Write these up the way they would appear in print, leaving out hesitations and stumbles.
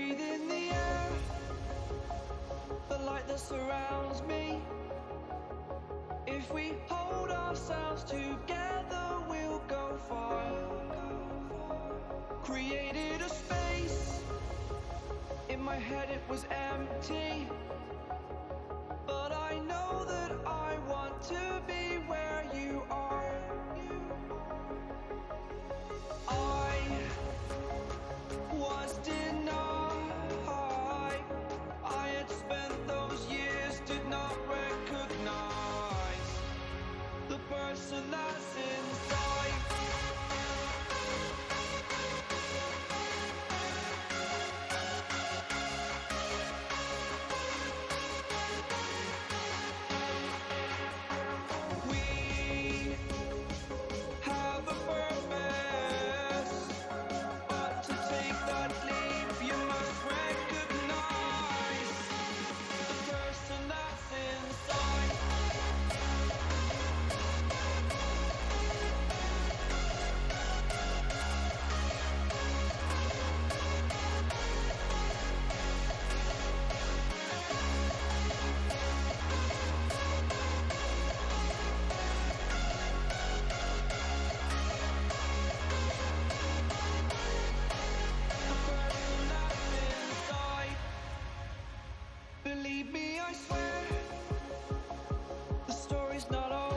breathe in the air, the light that surrounds me. If we hold ourselves together, we'll go far. Created a space, in my head it was empty, but I know that I want to be where you are. I was denied. I had spent those years, did not recognize the person that's inside. We have a purpose, but to take that leap, you must recognize the person that's inside. The person that's inside. Believe me, I swear, the story's not over.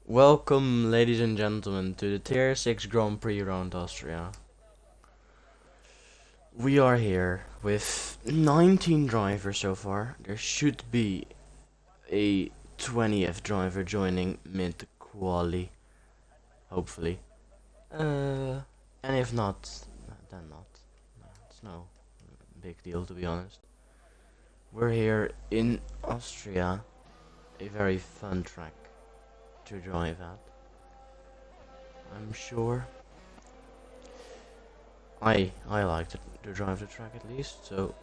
Welcome, ladies and gentlemen, to the Tier 6 Grand Prix around Austria. We are here with 19 drivers so far. There should be a 20th driver joining mid-quali, hopefully. And if not, then not. It's no big deal, to be honest. We're here in Austria, a very fun track to drive at, I'm sure. I like to drive the track at least, so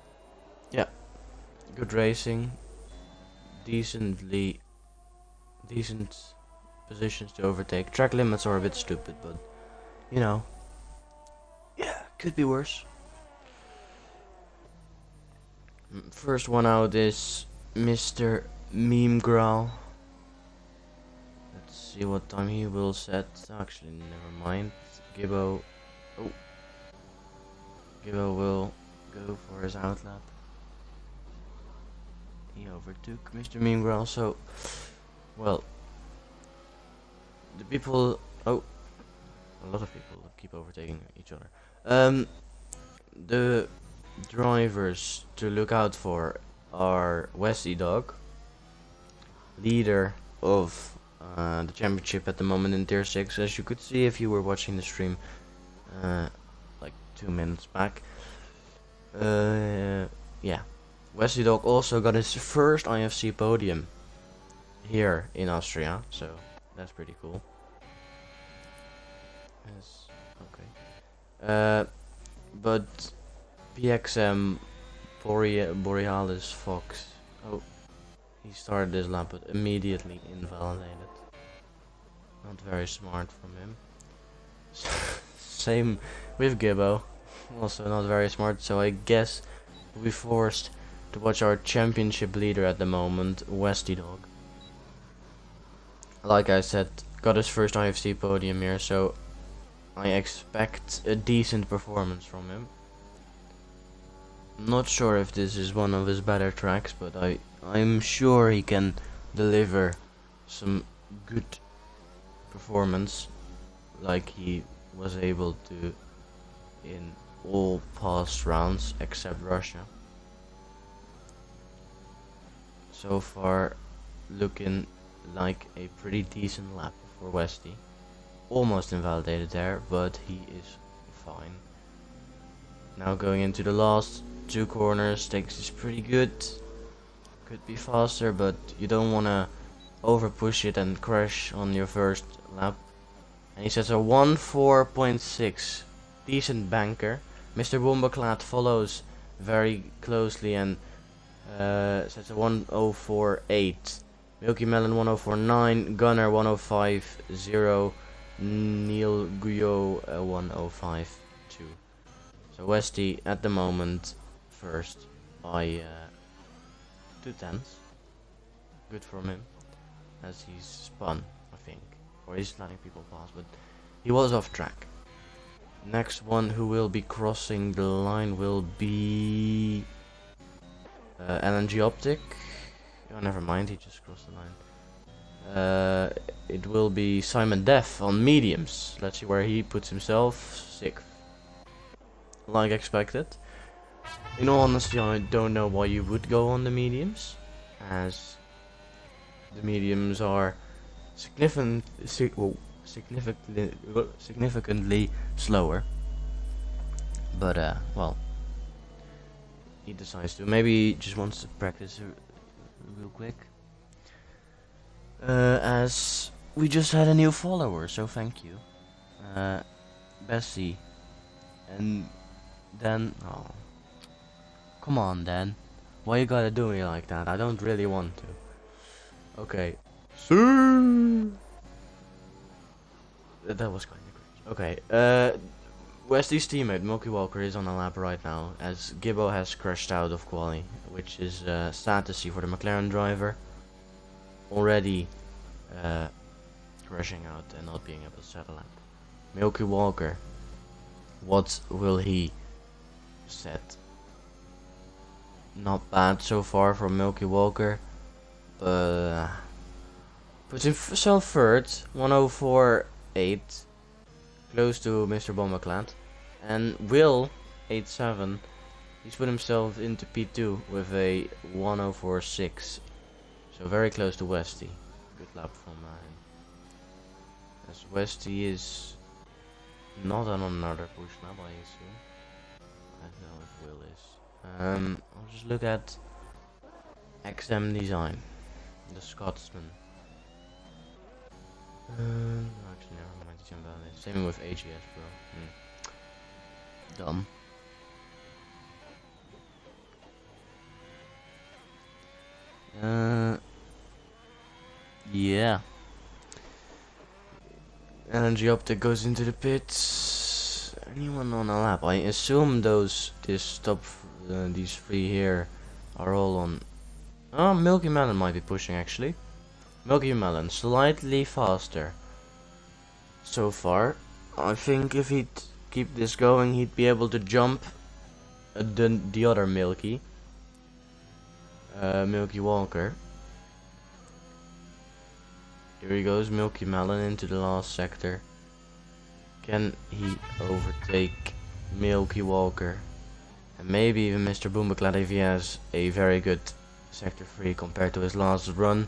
yeah, good racing, decent positions to overtake. Track limits are a bit stupid, but you know, yeah, could be worse. First one out is Mr. Meme Growl. Let's see what time he will set. Actually, never mind. Gibbo. Oh. Gibbo will go for his outlap. He overtook Mr. Meme Growl, so well, the people, oh, a lot of people keep overtaking each other. The drivers to look out for are Westy Dog, leader of the championship at the moment in tier 6, as you could see if you were watching the stream like 2 minutes back. Yeah, Wesley Dog also got his first IFC podium here in Austria, so that's pretty cool. Yes, okay. But PXM Borealis Fox, oh, he started this lap but immediately invalidated. Not very smart from him. Same with Gibbo, also not very smart, so I guess we'll be forced to watch our championship leader at the moment, Westy Dog. Like I said, got his first IFC podium here, so I expect a decent performance from him. Not sure if this is one of his better tracks, but I'm sure he can deliver some good performance like he was able to in all past rounds except Russia. So far looking like a pretty decent lap for Westy. Almost invalidated there, but he is fine. Now going into the last 2 corners, takes is pretty good. Could be faster, but you don't want to over push it and crash on your first lap. And he sets a 1.4.6, decent banker. Mr. Wombaclad follows very closely and sets a 1.048. Milky Melon 1.049, Gunner 1.050, Neil Guyot 1.052. So Westy at the moment first by 2/10. Good from him, as he's spun, I think, or he's letting people pass, but he was off track. Next one who will be crossing the line will be LNG Optic. Oh, never mind, he just crossed the line. It will be Simon Def on mediums. Let's see where he puts himself. 6th. Like expected. In all honesty, I don't know why you would go on the mediums, as the mediums are significantly slower. But well, he decides to. Maybe he just wants to practice real quick. As we just had a new follower, so thank you, Bessie. And then, oh, come on, Dan, why you gotta do me like that? I don't really want to. Okay, that was kind of cringe. Okay, Wesley's teammate Milky Walker is on a lap right now, as Gibbo has crashed out of quali, which is sad to see for the McLaren driver. Already crashing out and not being able to set a lap. Milky Walker, what will he set? Not bad so far from Milky Walker, but puts himself third, 1.048, close to Mr. Bombaclad, and Will 8.7. He's put himself into P2 with a 1.046, so very close to Westy. Good lap from him. As Westy is not on another push lap, I assume. I don't know if Will is. I'll just look at XM Design, the Scotsman. Actually, never mind. He's invalid. Same with AGS, bro. Dumb. Yeah. LNG Optic goes into the pits. Anyone on a lap? I assume these 3 here are all on. Oh, Milky Melon might be pushing actually. Milky Melon slightly faster so far. I think if he'd keep this going, he'd be able to jump the other Milky Walker. Here he goes, Milky Melon into the last sector. Can he overtake Milky Walker? And maybe even Mr. Boomaclad if he has a very good sector 3 compared to his last run.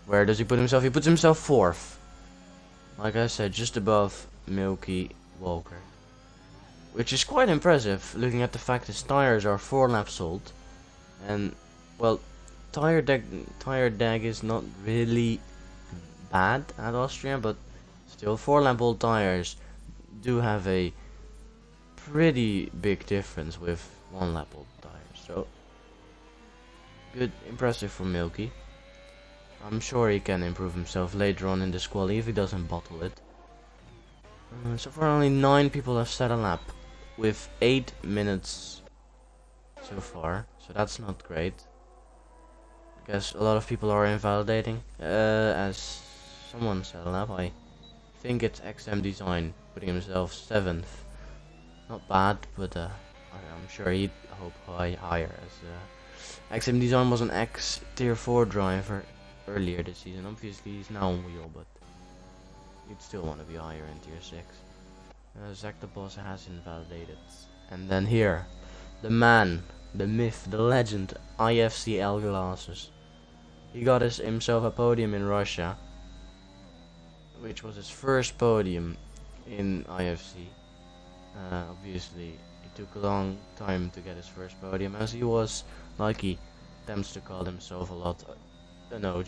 Where does he put himself? He puts himself 4th. Like I said, just above Milky Walker. Which is quite impressive, looking at the fact his tires are 4 laps old. And, well, tire dag is not really bad at Austria, but still 4 lap old tires do have a pretty big difference with 1 lap old tires. So, good, impressive for Milky. I'm sure he can improve himself later on in this quali if he doesn't bottle it. So far only 9 people have set a lap, with 8 minutes so far, so that's not great. I guess a lot of people are invalidating, as someone set a lap. I think it's XM Design, putting himself 7th. Not bad, but I'm sure he'd hope higher, as XM Design was an X Tier 4 driver earlier this season. Obviously he's now on wheel, but you'd still want to be higher in Tier 6. Zach the Boss has invalidated. And then here, the man, the myth, the legend, IFC L glasses. He got himself a podium in Russia, which was his first podium in IFC. Obviously, it took a long time to get his first podium, as he was, like he attempts to call himself a lot, an OG.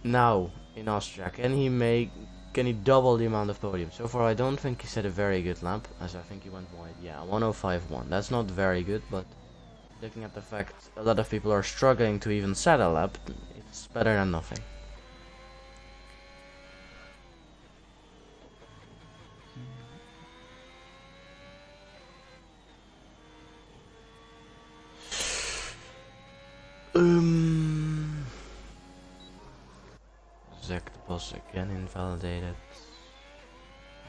Now in Austria, can he double the amount of podiums? So far I don't think he set a very good lap, as I think he went wide. Yeah, 105.1. That's not very good, but looking at the fact a lot of people are struggling to even set a lap, it's better than nothing. Zach the Boss again invalidated.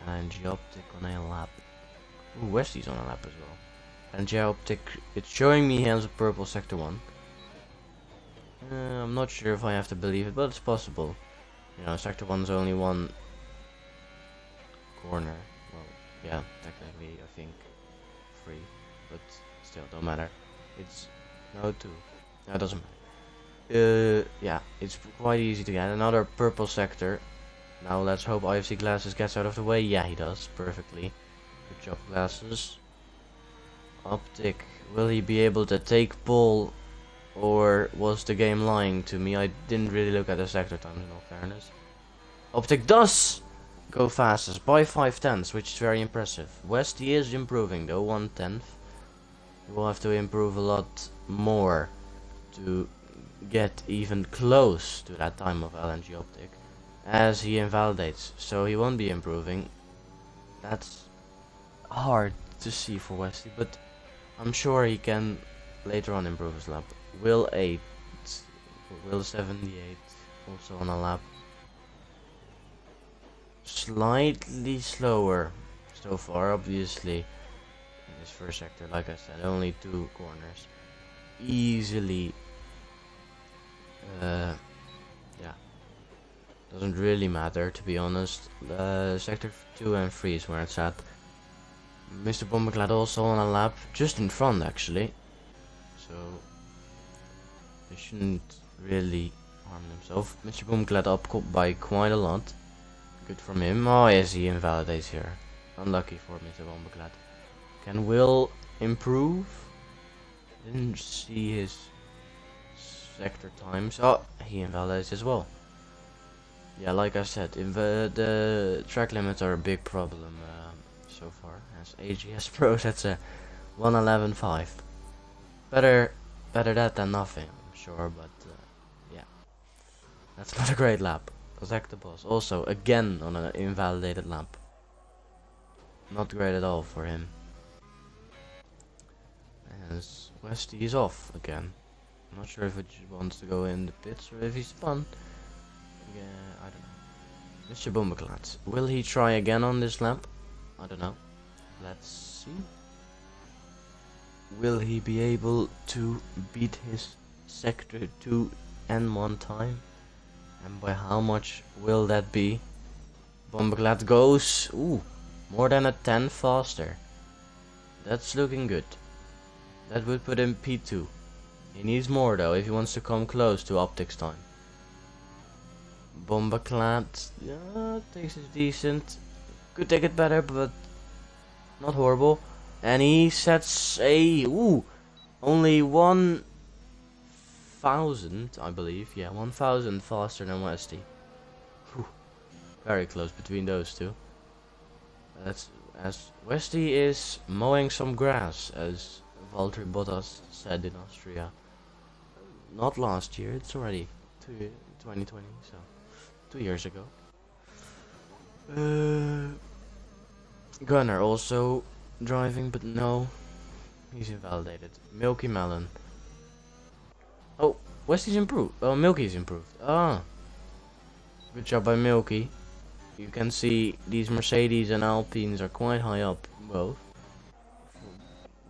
And Geoptic on a lap. Ooh, Westy's on a lap as well. And Geoptic, it's showing me he has a purple sector 1. I'm not sure if I have to believe it, but it's possible. You know, sector 1's only 1 corner. Well, yeah, technically I think 3, but still don't matter. It's no 2. No, it doesn't matter. Yeah, it's quite easy to get another purple sector. Now let's hope IFC Glasses gets out of the way. Yeah, he does perfectly. Good job, Glasses. Optic, will he be able to take pole, or was the game lying to me? I didn't really look at the sector times in all fairness. Optic does go fastest by 5/10, which is very impressive. Westy is improving though, 1/10. He will have to improve a lot more to get even close to that time of LNG Optic, as he invalidates, so he won't be improving. That's hard to see for Westy, but I'm sure he can later on improve his lap. Will 8, Will 78, also on a lap. Slightly slower so far, obviously. In this first sector, like I said, only 2 corners. Easily. Yeah. Doesn't really matter, to be honest. Sector 2 and 3 is where it's at. Mr. Bomberclad also on a lap, just in front actually. So he shouldn't really harm himself. Mr. Bomberclad up by quite a lot. Good from him. Oh yes, he invalidates here. Unlucky for Mr. Bomberclad. Can Will improve? Didn't see his sector times. Oh, he invalidates as well. Yeah, like I said, the track limits are a big problem so far. As AGS Pro, that's a 1:11.5. Better that than nothing, I'm sure, but yeah. That's not a great lap. Zach the Boss also again on an invalidated lap. Not great at all for him. As Westy is off again. I'm not sure if he wants to go in the pits or if he spun. Yeah, I don't know. Mr. Bomberclad, will he try again on this lap? I don't know. Let's see. Will he be able to beat his sector 2 and 1 time? And by how much will that be? Bomberclad goes, ooh, more than a 10 faster. That's looking good. That would put him P2. He needs more though if he wants to come close to optics time. Bombaclad, yeah, takes it decent. Could take it better, but not horrible. And he sets a only 1,000, I believe. Yeah, 1,000 faster than Westy. Whew, very close between those two. That's as Westy is mowing some grass, as Valtteri Bottas said in Austria. Not last year, it's already 2020, so 2 years ago. Gunnar also driving, but no, he's invalidated. Milky Melon. Oh, Westy's improved. Oh, Milky's improved. Ah, good job by Milky. You can see these Mercedes and Alpines are quite high up, both.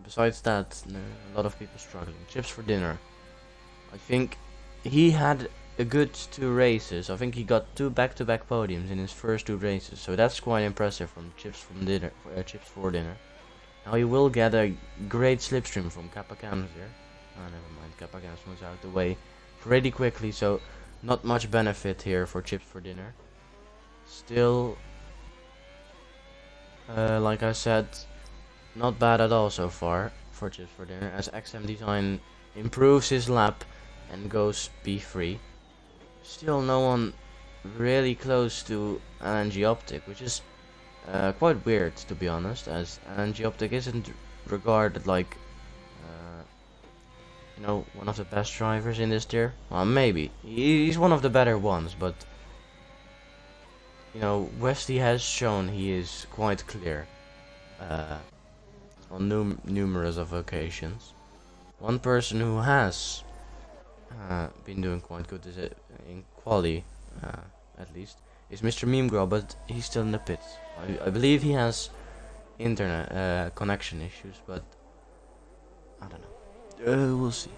Besides that, there are a lot of people struggling. Chips for dinner. I think he had a good 2 races. I think he got 2 back-to-back podiums in his first 2 races, so that's quite impressive from Chips for dinner. Now he will get a great slipstream from Kappa Cams here. Ah, never mind. Kappa Cams moves out the way pretty quickly, so not much benefit here for Chips for dinner. Still, like I said, not bad at all so far for Chips for dinner, as XM Design improves his lap and goes P3. Still no one really close to LNG Optic, which is quite weird to be honest, as LNG Optic isn't regarded like you know, one of the best drivers in this tier. Well, maybe he's one of the better ones, but you know, Westy has shown he is quite clear on numerous of occasions. One person who has been doing quite good is in quali, at least, is Mr. Memegro, but he's still in the pits. I believe he has internet connection issues, but I don't know. We'll see.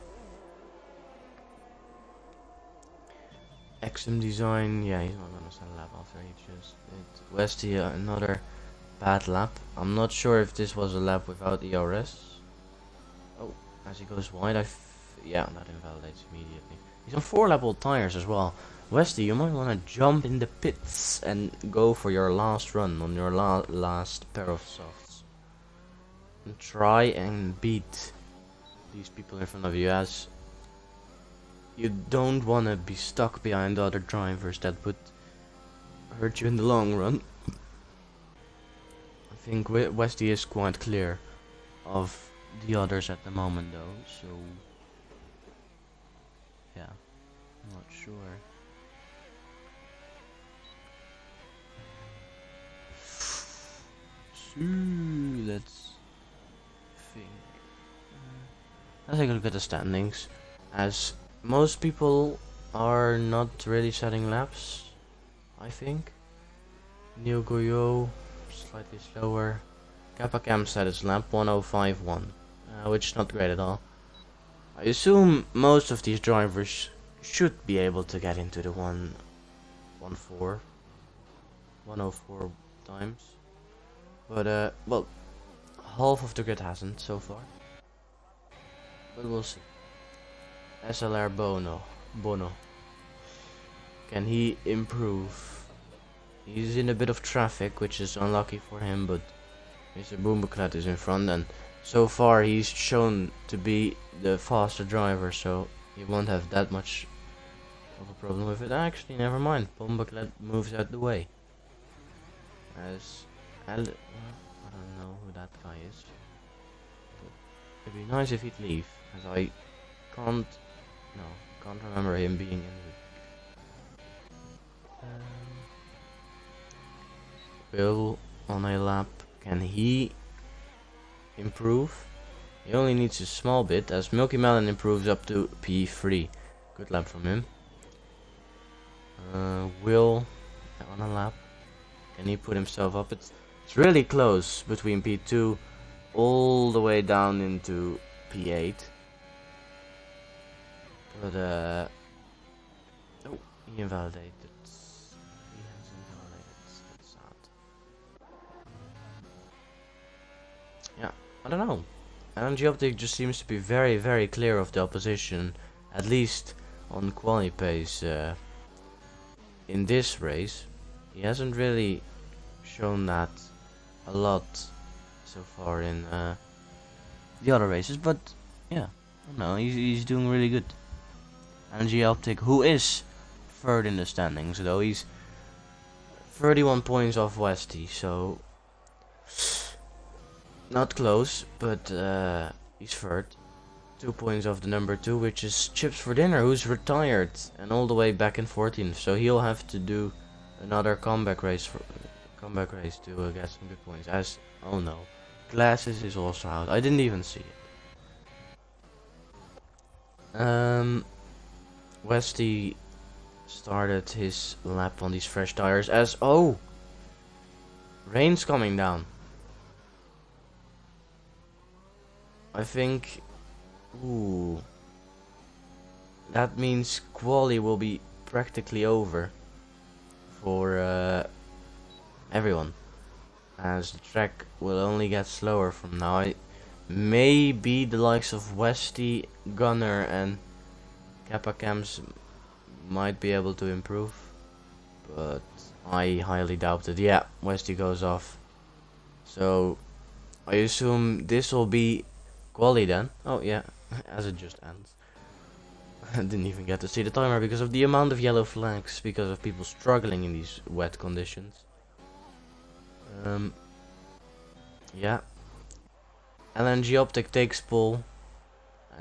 XM Design, yeah, he's not gonna send a lap after he just did. Westy, another bad lap. I'm not sure if this was a lap without ERS. Oh, as he goes wide, yeah, that invalidates immediately. He's on 4-lap old tires as well. Westy, you might want to jump in the pits and go for your last run on your last pair of softs. And try and beat these people in front of you, as you don't want to be stuck behind other drivers. That would hurt you in the long run. I think Westy is quite clear of the others at the moment though, so yeah, I'm not sure. So let's think. Let's take a look at the standings, as most people are not really setting laps, I think. Neil Goyo slightly slower. Kappa Cam set his lap 1:05.1, which is not great at all. I assume most of these drivers should be able to get into the 1:04 times, but well, half of the grid hasn't so far, but we'll see. SLR Bono. Can he improve? He's in a bit of traffic, which is unlucky for him, but Mr. Boombaclat is in front, and so far he's shown to be the faster driver, so he won't have that much of a problem with it. Actually, never mind. Boombaclat moves out the way. As I don't know who that guy is, but it'd be nice if he'd leave, as I can't remember him being in the Will on a lap. Can he improve? He only needs a small bit, as Milky Melon improves up to P3. Good lap from him. Will on a lap. Can he put himself up? It's really close between P2 all the way down into P8. But oh, he invalidated. He has invalidated. That's sad. Yeah, I don't know. LNG Optic just seems to be very, very clear of the opposition, at least on quali pace in this race. He hasn't really shown that a lot so far in the other races, but yeah, I don't know, he's doing really good. LNG Optic, who is third in the standings, though, he's 31 points off Westy, so not close, but he's third. 2 points off the number 2, which is Chips for Dinner, who's retired and all the way back in 14th, so he'll have to do another comeback race to get some good points. As oh no, Glasses is also out. I didn't even see it. Westy started his lap on these fresh tires as rain's coming down. I think that means quali will be practically over for everyone, as the track will only get slower from now. Maybe the likes of Westy, Gunner and Kappa Cams might be able to improve, but I highly doubt it. Yeah, Westy goes off, so I assume this will be quali then. Oh yeah, as it just ends. I didn't even get to see the timer because of the amount of yellow flags, because of people struggling in these wet conditions. Yeah. LNG Optic takes pole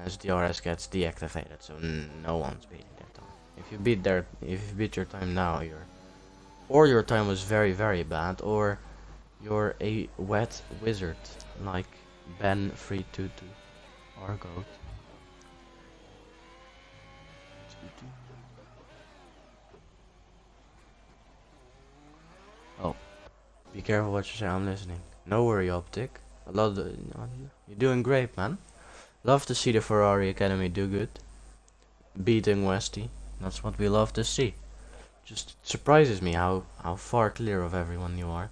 as the RS gets deactivated, so no one's beating their time. If you beat your time now, your time was very, very bad, or you're a wet wizard like Ben322 Argo. Oh, be careful what you say. I'm listening. No worry, Optic. You're doing great, man. Love to see the Ferrari Academy do good, beating Westy. That's what we love to see. Just surprises me how far clear of everyone you are.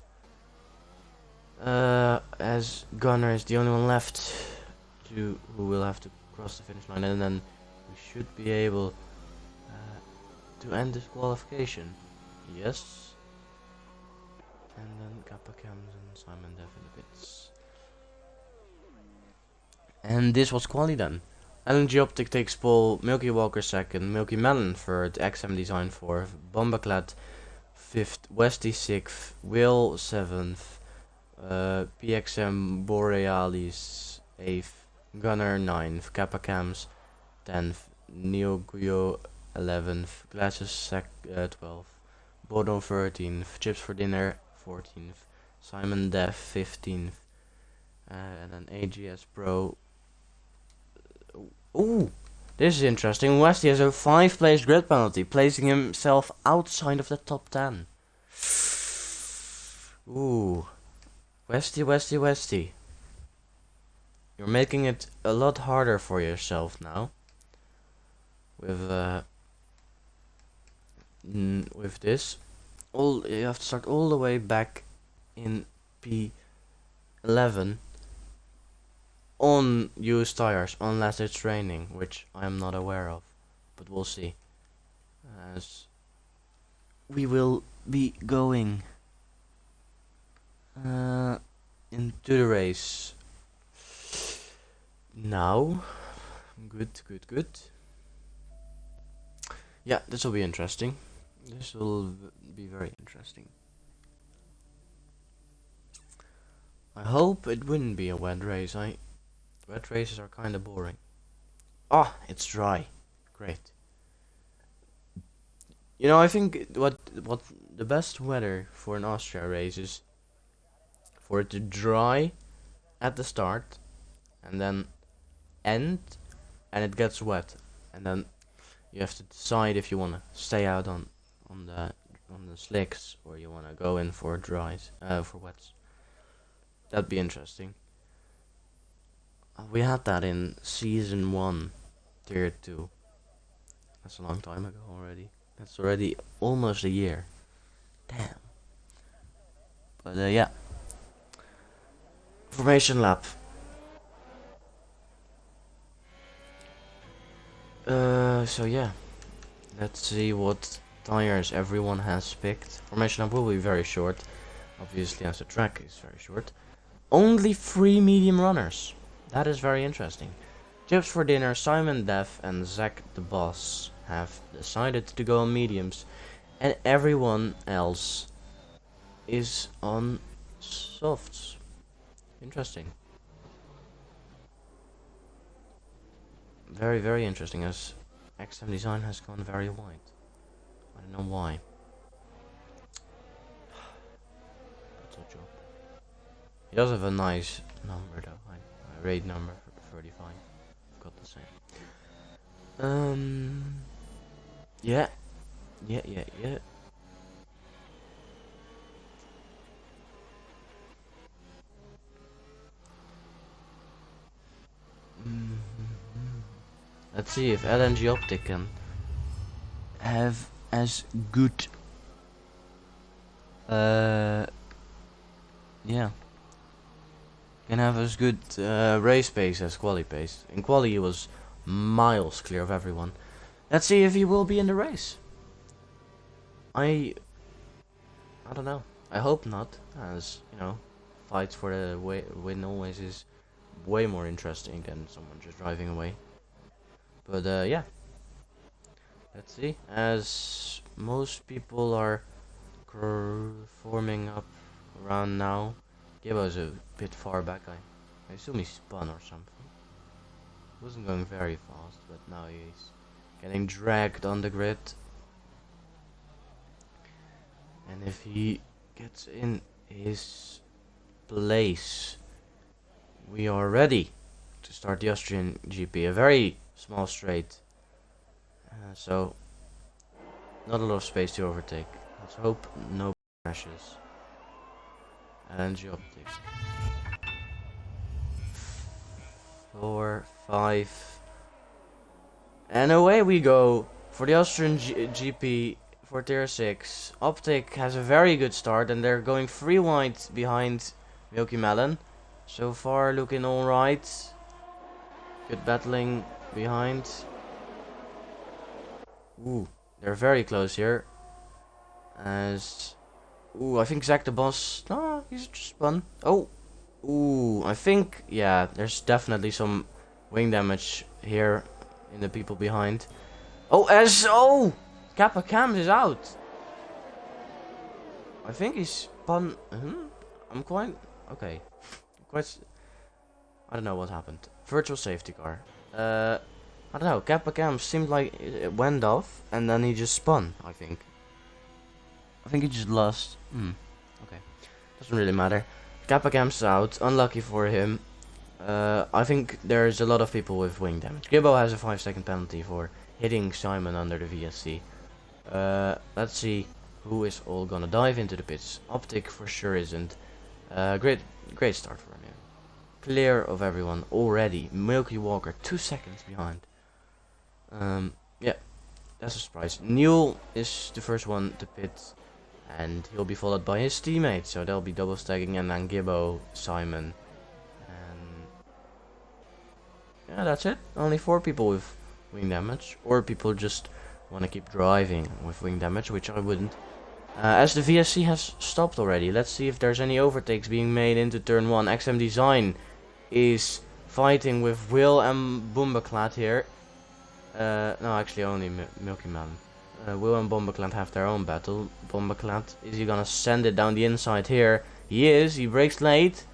As Gunner is the only one left who will have to cross the finish line, and then we should be able to end this qualification. Yes. And then Kappa Cams and Simon Dev in the pits. And this was quali then. LNG Optic takes pole, Milky Walker second, Milky Melon third, XM Design fourth, Bombaclad fifth, Westy sixth, Will seventh, PXM Borealis eighth, Gunner ninth, Kappa Cams 10th, Neo Guyo 11th, Glasses 12th, Bodo 13th, Chips for Dinner 14th, Simon Dev 15th, and then AGS Pro. Ooh, this is interesting. Westy has a 5-place grid penalty, placing himself outside of the top 10. Ooh, Westy. You're making it a lot harder for yourself now. With this, you have to start all the way back in P11 on used tires, unless it's raining, which I am not aware of, but we'll see. As we will be going into the race now. Good. Yeah, this will be interesting. This will be very interesting. I hope it wouldn't be a wet race. Wet races are kinda boring. Ah, it's dry. Great. You know, I think what the best weather for an Austria race is for it to dry at the start and then end and it gets wet, and then you have to decide if you want to stay out on the slicks or you want to go in for dries for wets. That'd be interesting. We had that in season 1, tier 2. That's a long time ago already. That's already almost a year. Damn. But yeah. Formation lap. So yeah, let's see what tires everyone has picked. Formation lap will be very short, obviously, as the track is very short. Only 3 medium runners. That is very interesting. Chips for dinner, Simon Def and Zach the Boss have decided to go on mediums, and everyone else is on softs. Interesting. Very, very interesting, as XM Design has gone very wide. I don't know why. That's a job. He does have a nice number though. A raid number for 35. I've got the same. Yeah. Yeah. Let's see if LNG Optic can have as good yeah, can have as good race pace as quali pace. In quali he was miles clear of everyone. Let's see if he will be in the race. I don't know. I hope not, as you know, fights for the win always is way more interesting than someone just driving away. But yeah, let's see. As most people are forming up around now, Gibbo's a bit far back. I assume he spun or something. Wasn't going very fast, but now he's getting dragged on the grid. And if he gets in his place, we are ready to start the Austrian GP. A very small straight, so not a lot of space to overtake. Let's hope no crashes. LNG Optic. 4, 5, and away we go for the Austrian GP for tier 6. Optic has a very good start, and they're going 3 wide behind Milky Melon. So far looking alright. Good battling behind. Ooh, they're very close here. As I think Zach the Boss. No, he's just spun. Oh, I think yeah. There's definitely some wing damage here in the people behind. Kappa Cams is out. I think he's spun. I'm quite okay. I don't know what happened. Virtual safety car. I don't know. Kappa Cam seemed like it went off and then he just spun. I think he just lost. Okay. Doesn't really matter. Kappa Cam's out. Unlucky for him. I think there's a lot of people with wing damage. Gibbo has a 5-second penalty for hitting Simon under the VSC. Let's see who is all gonna dive into the pits. Optic for sure isn't. Great start for him. Clear of everyone already. Milky Walker 2 seconds behind. Yeah, that's a surprise. Neil is the first one to pit, and he'll be followed by his teammates, so they'll be double stacking, and then Gibbo, Simon, and yeah, that's it. Only 4 people with wing damage, or people just want to keep driving with wing damage, which I wouldn't. As the VSC has stopped already, let's see if there's any overtakes being made into turn 1. XM Design is fighting with Will and Boombaklad here. No, actually only Milky Melon. Will and Bombaclat have their own battle. Bombaclat, is he gonna send it down the inside here? He is. He breaks late,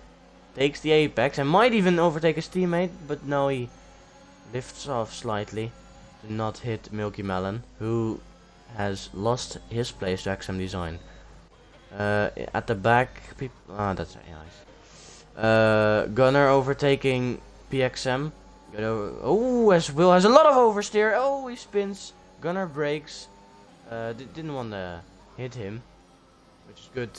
takes the apex, and might even overtake his teammate, but no, he lifts off slightly to not hit Milky Melon, who has lost his place to XM Design. At the back, that's nice. Gunner overtaking PXM. As Will has a lot of oversteer. Oh, he spins. Gunner breaks. Didn't want to hit him, which is good.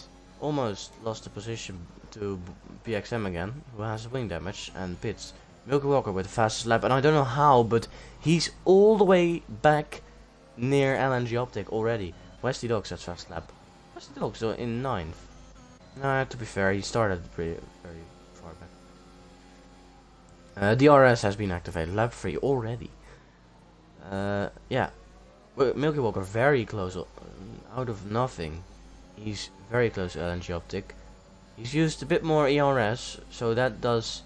Almost lost the position to PXM again, who has wing damage and pits. Milky Walker with the fastest lap, and I don't know how, but he's all the way back near LNG Optic already. Westy Dogs has fast lap. Westy Dogs in 9th. Nah, to be fair, he started very far back. DRS has been activated. Lap 3 already. Yeah, Milky Walker very close, out of nothing. He's very close to LNG Optic. He's used a bit more ERS, so that does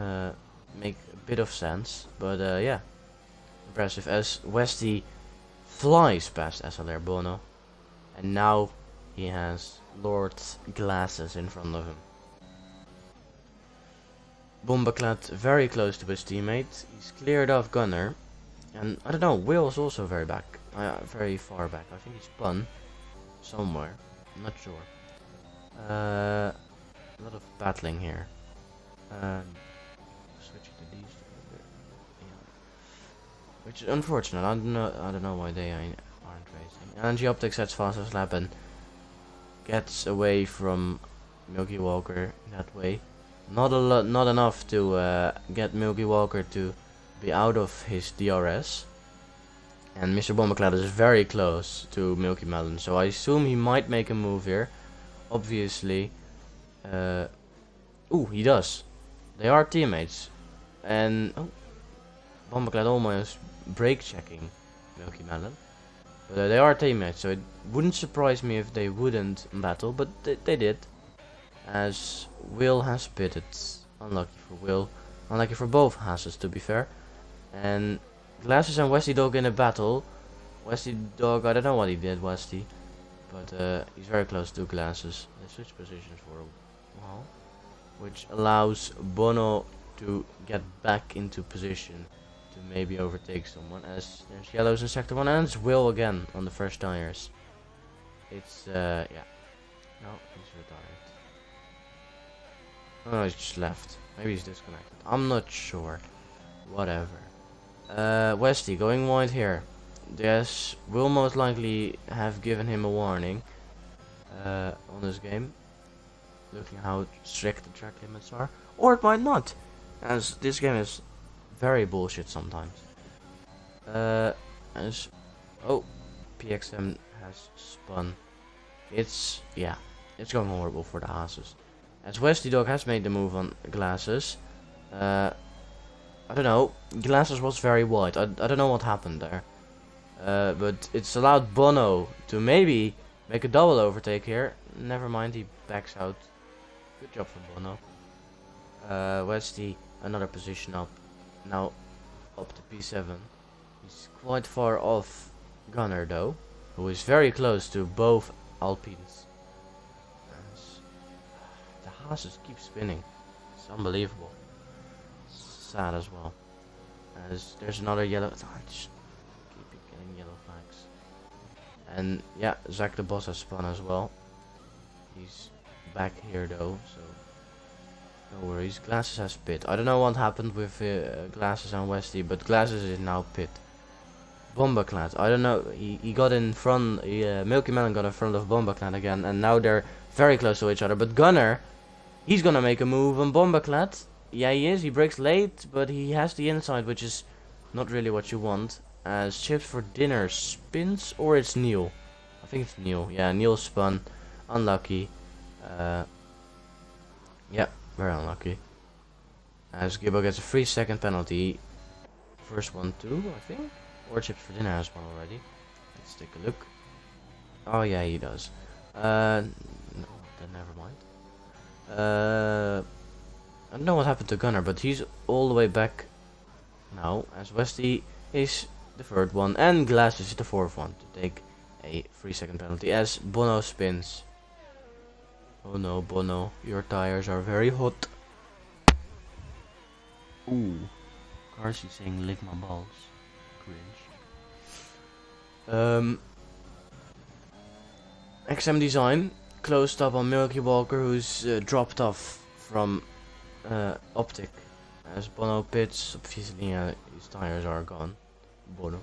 make a bit of sense. But yeah, impressive as Westy flies past SLR Bono. And now he has Lord's glasses in front of him. Bombaclat very close to his teammate. He's cleared off Gunner. And I don't know, Will's also very very far back. I think he spun somewhere. I'm not sure. A lot of battling here. Switching to these. Yeah. Which is unfortunate. I don't know why they aren't racing. Energy Optic sets fastest lap and gets away from Milky Walker that way. Not enough to get Milky Walker to be out of his DRS. And Mr. Bombaclat is very close to Milky Melon, so I assume he might make a move here. Obviously. Ooh, he does. They are teammates. And Bombaclat almost brake checking Milky Melon. But they are teammates, so it wouldn't surprise me if they wouldn't battle, but they did. As Will has pitted. Unlucky for Will. Unlucky for both Hasses, to be fair. And Glasses and Westy Dog in a battle. Westy Dog, I don't know what he did, Westy. But he's very close to Glasses. They switch positions for a while. Which allows Bono to get back into position to maybe overtake someone. As there's yellows in sector 1 and it's Will again on the first tires. It's, yeah. No, he's retired. Oh no, he's just left. Maybe he's disconnected. I'm not sure. Whatever. Westy going wide here. Yes, will most likely have given him a warning on this game. Looking how strict the track limits are. Or it might not. As this game is very bullshit sometimes. As PXM has spun. It's going horrible for the Hasses. As Westy Dog has made the move on Glasses. I don't know. Glasses was very wide. I don't know what happened there. But it's allowed Bono to maybe make a double overtake here. Never mind, he backs out. Good job from Bono. Westy, another position up. Now up to P7. He's quite far off Gunner though, who is very close to both Alpines. The Hasses keep spinning. It's unbelievable. Sad as well. As there's another yellow. Just keep getting yellow flags. And yeah, Zach the boss has spun as well. He's back here though, so no worries. Glasses has pit. I don't know what happened with Glasses and Westy, but Glasses is now pit. Bombaclat. I don't know. He got in front. Milky Melon got in front of Bombaclat again, and now they're very close to each other. But Gunner, he's gonna make a move on Bombaclat. Yeah, he is. He breaks late, but he has the inside, which is not really what you want. As Chips for Dinner spins, or it's Neil. I think it's Neil. Yeah, Neil spun. Unlucky. Yeah, very unlucky. As Gibbo gets a 3-second penalty. First one too, I think. Or Chips for Dinner has one already. Let's take a look. Oh yeah, he does. No, then never mind. I don't know what happened to Gunner, but he's all the way back now. As Westy is the third one, and Glasses is the fourth one to take a 3-second penalty. As Bono spins. Oh no, Bono, your tires are very hot. Ooh, Carsey saying lick my balls. Cringe. XM Design closed up on Milky Walker, who's dropped off from Optic. As Bono pits, obviously his tires are gone. Bono.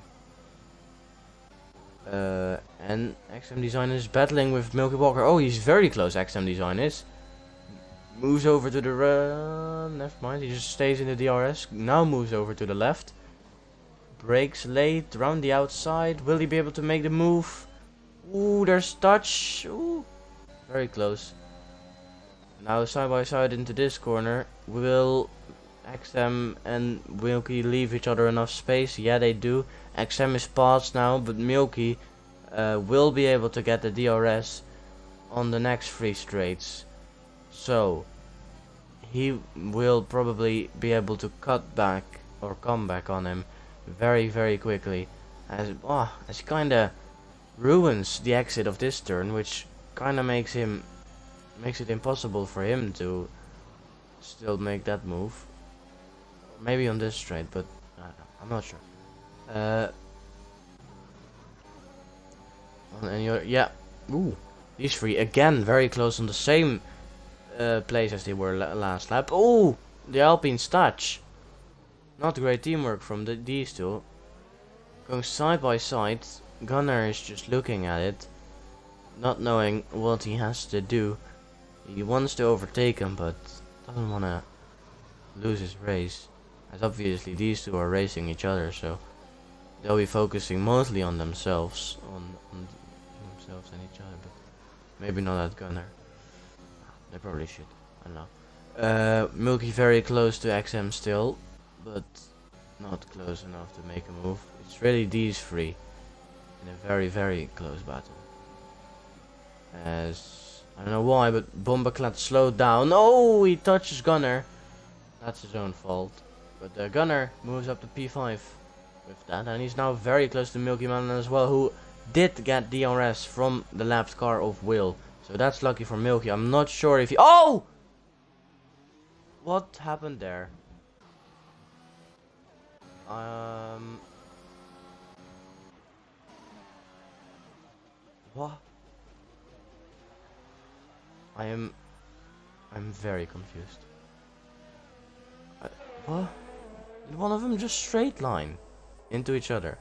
And XM Design is battling with Milky Walker. Oh, he's very close, XM Design is. Moves over to the never mind, he just stays in the DRS. Now moves over to the left. Brakes late, round the outside. Will he be able to make the move? Ooh, there's touch. Ooh, very close. Now side by side into this corner. Will XM and Milky leave each other enough space? Yeah, they do. XM is paused now, but Milky will be able to get the DRS on the next 3 straights. So he will probably be able to cut back or come back on him very, very quickly, as kinda ruins the exit of this turn, which kinda makes it impossible for him to still make that move. Maybe on this straight, but I don't know, I'm not sure. Yeah, ooh, these 3 again very close on the same place as they were last lap. Oh, the Alpine's touch. Not great teamwork from these two. Going side by side. Gunnar is just looking at it, not knowing what he has to do. He wants to overtake him, but doesn't want to lose his race. As obviously these two are racing each other, so they'll be focusing mostly on themselves, on themselves and each other, but maybe not at Gunnar. They probably should. I don't know. Milky very close to XM still, but not close enough to make a move. It's really these 3 in a very, very close battle. As I don't know why, but Bombaclat slowed down. Oh, he touches Gunnar. That's his own fault. But Gunnar moves up to P5 with that, and he's now very close to Milky Man as well, who did get DRS from the lapped car of Will. So that's lucky for Milky. I'm not sure if he... Oh! What happened there? What? I'm very confused. What? Did one of them just straight line into each other?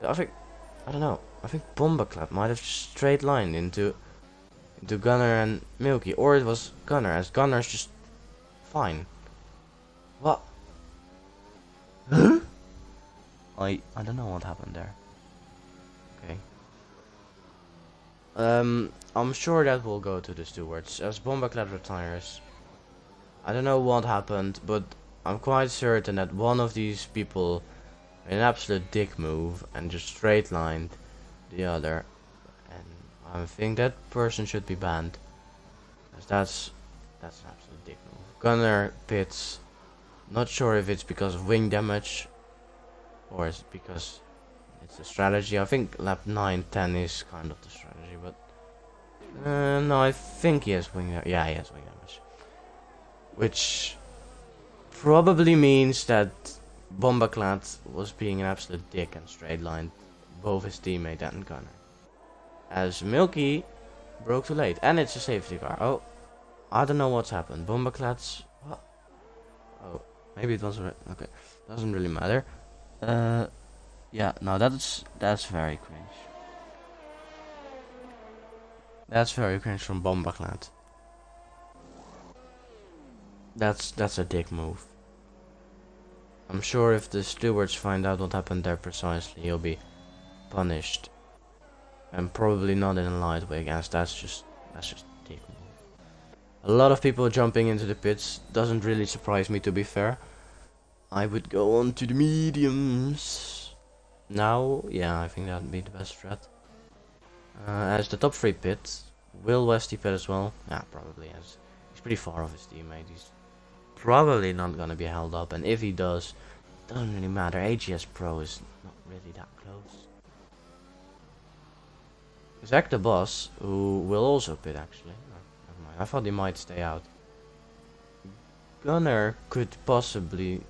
I don't know. I think Bombaclat might have just straight lined into Gunnar and Milky, or it was Gunnar, as Gunnar's just fine. What? Huh? I don't know what happened there. Okay. I'm sure that will go to the stewards as Bombaclat retires. I don't know what happened, but I'm quite certain that one of these people made an absolute dick move and just straight lined the other, and I think that person should be banned, as that's an absolute dick move. Gunnar pits. Not sure if it's because of wing damage or is it because it's a strategy. I think lap 9, 10 is kind of the strategy, but no, I think he has wing damage. Yeah, he has wing damage, which probably means that Bombaclat was being an absolute dick and straight lined both his teammate and Gunnar, as Milky broke too late, and it's a safety car. Oh, I don't know what's happened. Bombaclat's... What? Oh, maybe it was okay. Doesn't really matter. Yeah, no, that's very cringe. That's very cringe from Bombaclat. That's a dick move. I'm sure if the stewards find out what happened there precisely, he'll be punished, and probably not in a light way, as that's just dick move. A lot of people jumping into the pits doesn't really surprise me, to be fair. I would go on to the mediums now. Yeah, I think that would be the best strat. As the top 3 pit, will Westy pit as well? Yeah, probably, as he's pretty far off his teammate. He's probably not gonna be held up, and if he does, it doesn't really matter. AGS Pro is not really that close. Zach the boss, who will also pit actually. Oh, never mind. I thought he might stay out. Gunnar could possibly...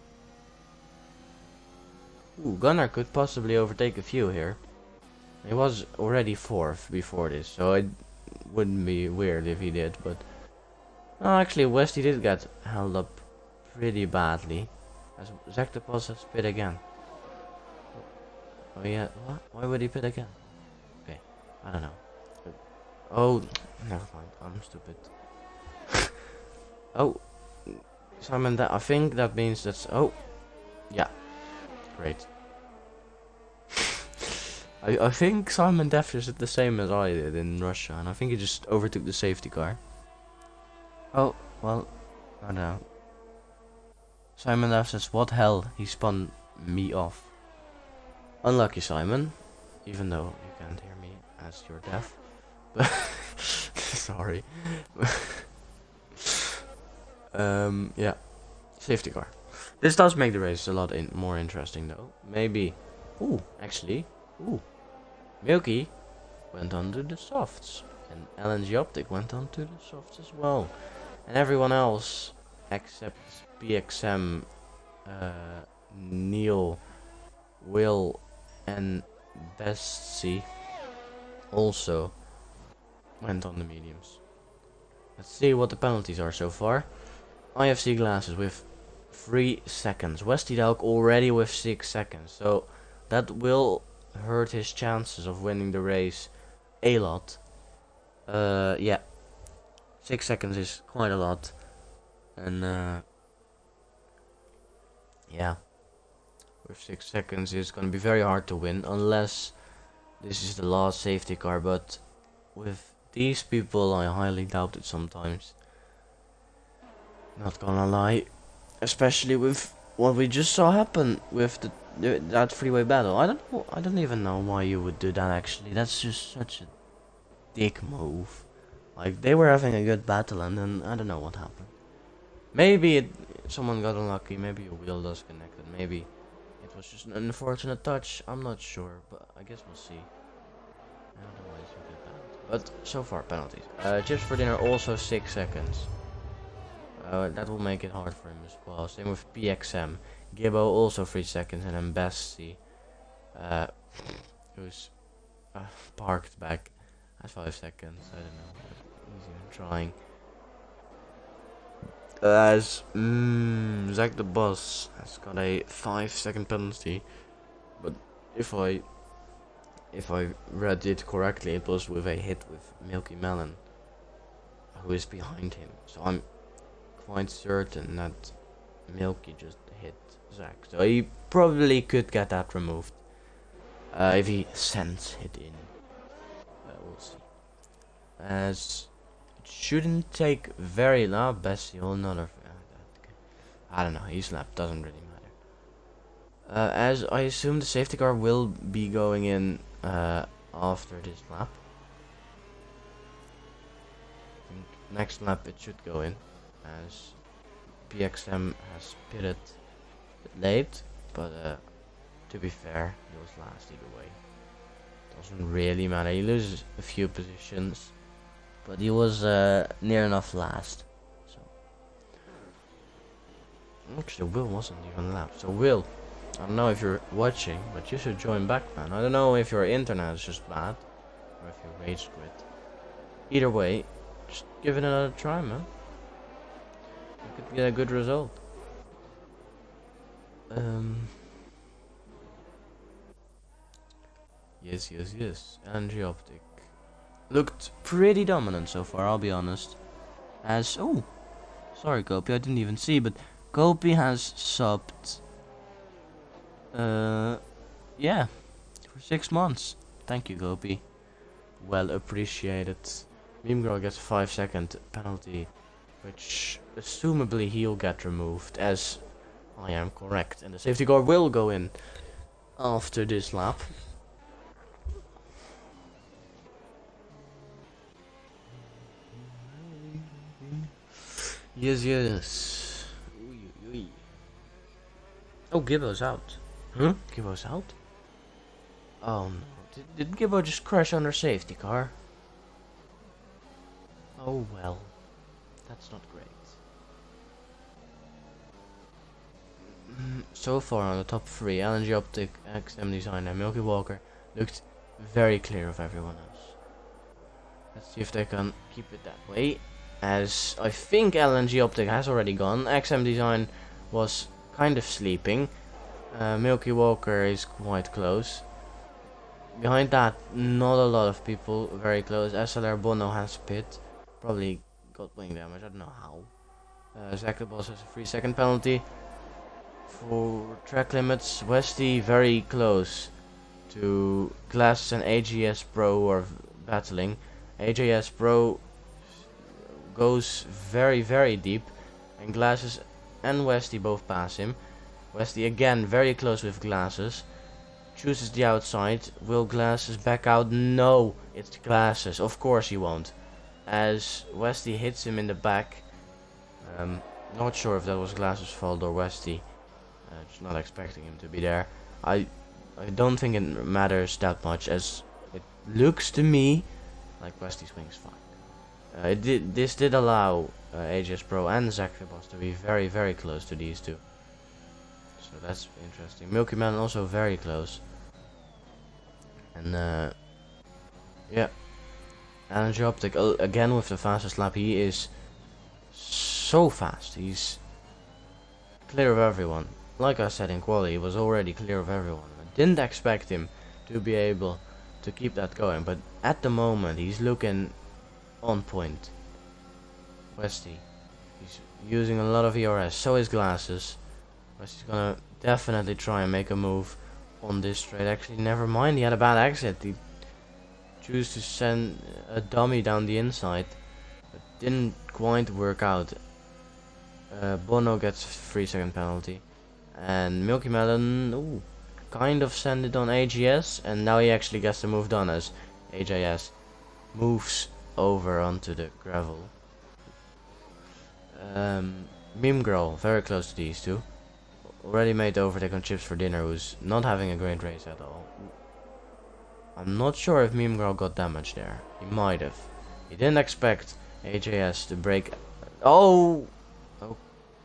Ooh, Gunnar could possibly overtake a few here. He was already 4th before this, so it wouldn't be weird if he did, but... Oh, actually, Westy did get held up pretty badly, as Zach the boss has pit again. Oh yeah, what? Why would he pit again? Okay, I don't know. Oh, never mind, I'm stupid. Oh, Simon, I think that means that's... Oh, yeah, great. I think Simon Def did the same as I did in Russia, and I think he just overtook the safety car. Oh, well, I don't know. Simon F says, what hell? He spun me off. Unlucky, Simon. Even though you can't hear me as you're deaf. But sorry. Yeah. Safety car. This does make the race a lot more interesting though. Maybe. Ooh, actually. Ooh. Milky went on to the softs. And LNG Optic went on to the softs as well. And everyone else except PXM, Neil, Will, and Bessie also went on the mediums. Let's see what the penalties are so far. IFC glasses with 3 seconds. Westy Delk already with 6 seconds. So that will hurt his chances of winning the race a lot. Yeah. 6 seconds is quite a lot. And yeah. With 6 seconds it's gonna be very hard to win unless this is the last safety car, but with these people I highly doubt it sometimes. Not gonna lie. Especially with what we just saw happen with that freeway battle. I don't even know why you would do that actually. That's just such a dick move. Like they were having a good battle and then I don't know what happened. Maybe someone got unlucky, maybe a wheel was connected, maybe it was just an unfortunate touch, I'm not sure, but I guess we'll see. Otherwise you get banned. But so far penalties. Chips for dinner also 6 seconds. That will make it hard for him as well. Same with PXM. Gibbo also 3 seconds, and then Bessie, who's parked back at 5 seconds. I don't know. He's even trying. As Zach the Boss has got a 5-second penalty, but if I read it correctly, it was with a hit with Milky Melon, who is behind him. So I'm quite certain that Milky just hit Zach. So he probably could get that removed if he sends it in. We'll see. As it shouldn't take very long. Bessie, another. I don't know. He slapped. Doesn't really matter. As I assume the safety car will be going in after this lap. I think next lap it should go in. As PXM has pitted a bit late, but to be fair, he was last either way. Doesn't really matter. He loses a few positions, but he was near enough last. So actually, Will wasn't even left. So Will, I don't know if you're watching, but you should join back, man. I don't know if your internet is just bad or if you rage quit. Either way, just give it another try, man. You could get a good result. Yes. LNG Optic looked pretty dominant so far, I'll be honest. As sorry Gopi, I didn't even see, but Gopi has subbed yeah, for 6 months. Thank you, Gopi. Well appreciated. Meme Girl gets a 5-second penalty, which assumably he'll get removed, as I am correct, and the safety car will go in after this lap. Yes. Oh, Gibbo's out. Huh? Gibbo's out? Oh no. Did Gibbo just crash on her safety car? Oh well. That's not great. So far on the top 3, LNG Optic, XM Design and Milky Walker looked very clear of everyone else. Let's see if they can keep it that way, as I think LNG Optic has already gone. XM Design was kind of sleeping. Milky Walker is quite close. Behind that, not a lot of people very close. SLR Bono has pit. Probably got wing damage, I don't know how. Zach the Boss has a 3-second penalty. For track limits, Westy very close to Glass and AGS Pro who are battling. AJS Pro goes very deep, and Glass is and Westy both pass him. Westy again very close with Glasses. Chooses the outside. Will Glasses back out? No, it's Glasses. Of course he won't. As Westy hits him in the back. Not sure if that was Glasses' fault or Westy. Just not expecting him to be there. I don't think it matters that much, as it looks to me like Westy swings fine. This did allow AGS Pro and Zach the Boss to be very, very close to these two. So that's interesting. Milky Man also very close. And yeah. Energy Optic again with the fastest lap. He is so fast. He's clear of everyone. Like I said in quali, he was already clear of everyone. I didn't expect him to be able to keep that going, but at the moment he's looking on point. Westy, he's using a lot of ERS, so is Glasses. Westy's gonna definitely try and make a move on this straight. Actually, never mind, he had a bad exit. He chose to send a dummy down the inside, but didn't quite work out. Bono gets 3-second penalty, and Milky Melon kind of sent it on AGS, and now he actually gets the move done as AJS moves over onto the gravel. Meme Girl very close to these two. Already made the overtake on Chips for Dinner, who's not having a great race at all. I'm not sure if Meme Girl got damage there. He might have. He didn't expect AJS to break. Oh,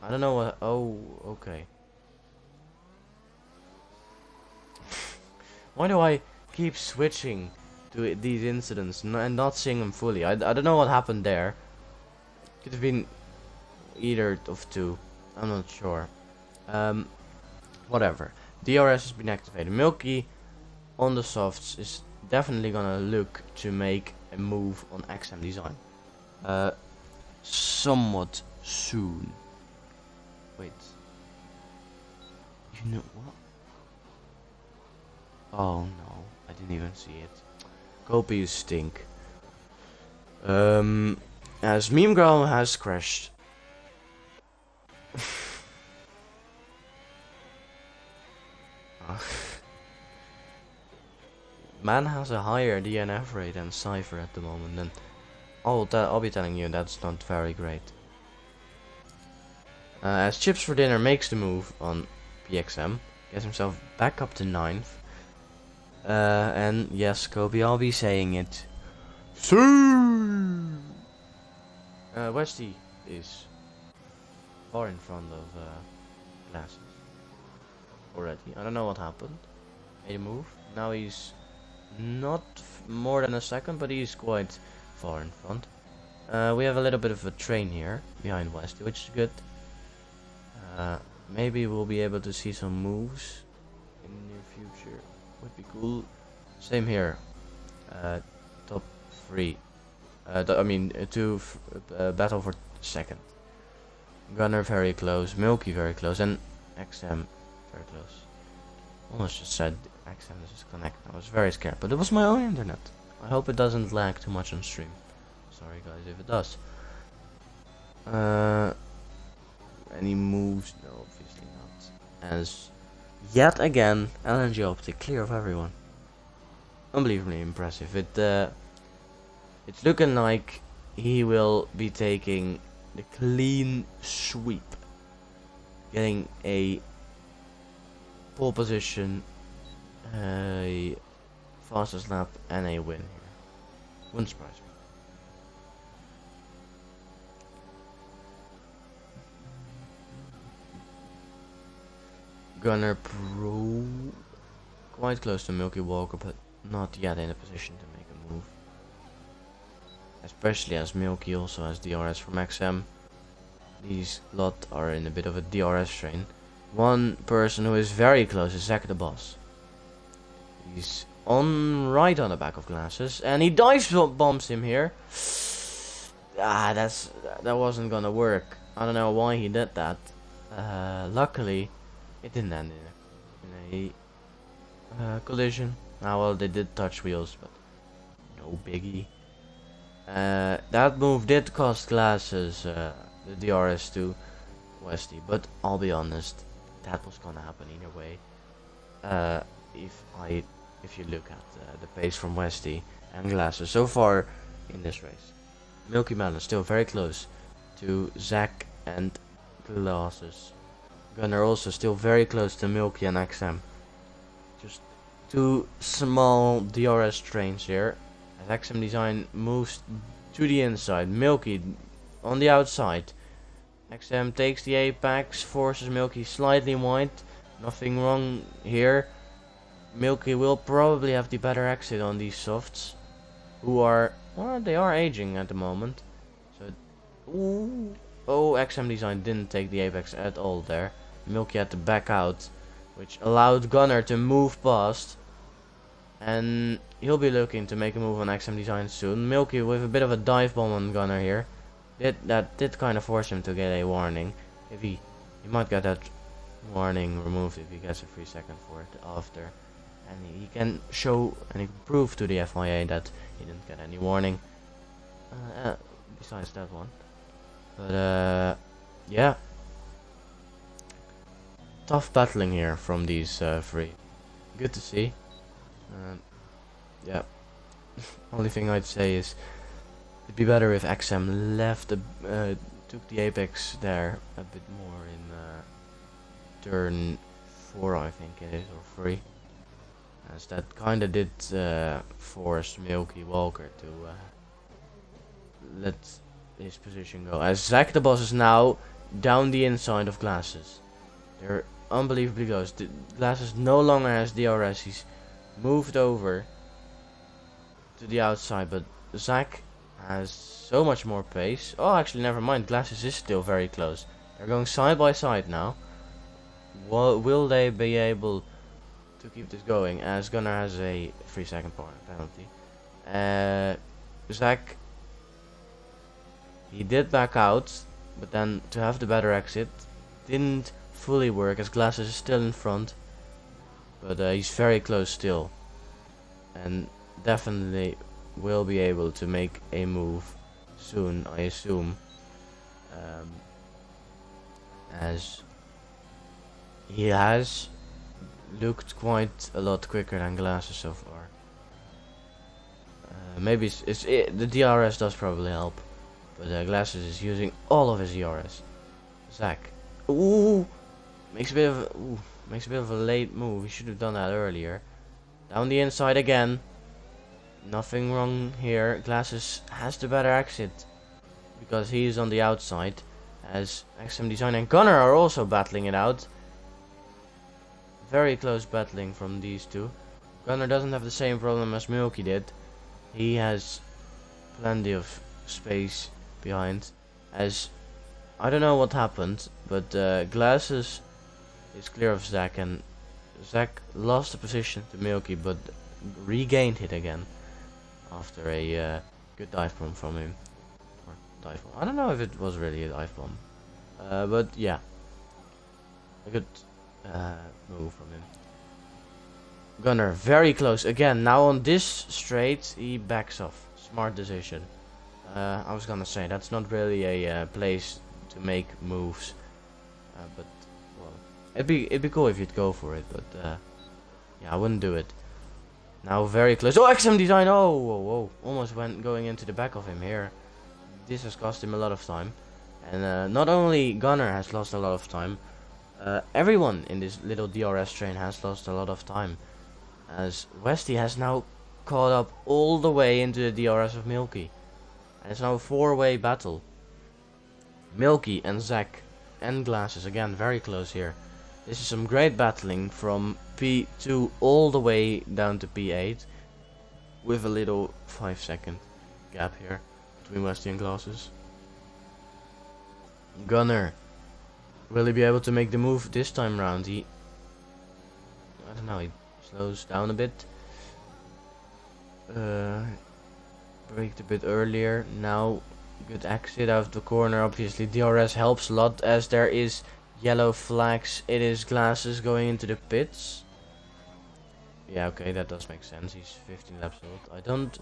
I don't know what. Oh, okay. Why do I keep switching to these incidents and not seeing them fully? I don't know what happened there. Could have been either of two. I'm not sure. Whatever. DRS has been activated. Milky on the softs is definitely gonna look to make a move on XM design. Somewhat soon. Wait. You know what? Oh no, I didn't even see it. Hope you stink. As Meme Girl has crashed. Man has a higher DNF rate than Cypher at the moment, and I'll be telling you that's not very great. As Chips for Dinner makes the move on PXM, gets himself back up to 9th. And yes, Kobe, I'll be saying it. Westy is far in front of Glasses already. I don't know what happened. Made a move. Now he's not more than a second, but he's quite far in front. We have a little bit of a train here behind Westy, which is good. Maybe we'll be able to see some moves in the near future. Would be cool. Same here. Top 3. Two battle for second. Gunner very close. Milky very close. And XM very close. Almost just said XM is disconnected. I was very scared. But it was my own internet. I hope it doesn't lag too much on stream. Sorry guys if it does. Any moves? No, obviously not. As yet again, LNG Optic clear of everyone. Unbelievably impressive. It's looking like he will be taking the clean sweep, getting a pole position, a fastest lap, and a win here. Wouldn't surprise me. Gunner Pro quite close to Milky Walker, but not yet in a position to make a move. Especially as Milky also has DRS from XM. These lot are in a bit of a DRS train. One person who is very close is Zach the Boss. He's right on the back of Glasses, and he dive bombs him here. That wasn't gonna work. I don't know why he did that. Luckily, it didn't end in a collision. Well, they did touch wheels, but no biggie. That move did cost Glasses the DRS too. Westy, but I'll be honest, that was gonna happen either way. If if you look at the pace from Westy and Glasses so far in this race, Milky Melon still very close to Zack and Glasses. Gunner also still very close to Milky and XM. Just two small DRS trains here. As XM Design moves to the inside, Milky on the outside. XM takes the apex, forces Milky slightly wide. Nothing wrong here. Milky will probably have the better exit on these softs, who are, well, they are aging at the moment. So, ooh, oh, XM Design didn't take the apex at all there. Milky had to back out, which allowed Gunner to move past, and he'll be looking to make a move on XM Design soon. Milky with a bit of a dive bomb on Gunner here. That did kind of force him to get a warning. If he might get that warning removed if he gets a 3 second for it after, and he can show and he can prove to the FIA that he didn't get any warning. Besides that one, but yeah, tough battling here from these three. Good to see. Yeah. Only thing I'd say is it'd be better if XM left took the apex there a bit more in turn 4, I think it is, or 3, as that kinda did force Milky Walker to let his position go. As Zack the Boss is now down the inside of Glasses. They're unbelievably close. The Glasses no longer has DRS. He's moved over to the outside, but Zack has so much more pace. Oh, actually, never mind. Glasses is still very close. They're going side by side now. Will they be able to keep this going? As Gunnar has a 3 second penalty. Zack, he did back out, but then to have the better exit didn't fully work as Glasses is still in front. But he's very close still, and definitely will be able to make a move soon, I assume, as he has looked quite a lot quicker than Glasses so far. Maybe the DRS does probably help, but Glasses is using all of his DRS. Zack, makes a bit of a late move. He should have done that earlier. Down the inside again. Nothing wrong here. Glasses has the better exit because he is on the outside, as XM Design and Gunner are also battling it out. Very close battling from these two. Gunner doesn't have the same problem as Milky did. He has plenty of space behind, as I don't know what happened, but Glasses is clear of Zack, and Zack lost the position to Milky but regained it again after a good dive bomb from him. Or dive bomb. I don't know if it was really a dive bomb, but yeah, a good move from him. Gunner very close again. Now on this straight he backs off. Smart decision. I was gonna say that's not really a place to make moves, but well, it'd be cool if you'd go for it, but yeah, I wouldn't do it. Now very close. Oh, XM Design! Oh, whoa, almost went going into the back of him here. This has cost him a lot of time, and not only Gunner has lost a lot of time, everyone in this little DRS train has lost a lot of time, as Westy has now caught up all the way into the DRS of Milky, and it's now a 4-way battle. Milky and Zack and Glasses again very close here. This is some great battling from P2 all the way down to P8, with a little 5 second gap here between Westy and Glasses. Gunner, will he be able to make the move this time round? I don't know, he slows down a bit. Braked a bit earlier. Now good exit out of the corner. Obviously DRS helps a lot as there is yellow flags. It is Glasses going into the pits. Yeah, okay, that does make sense. He's 15 laps old.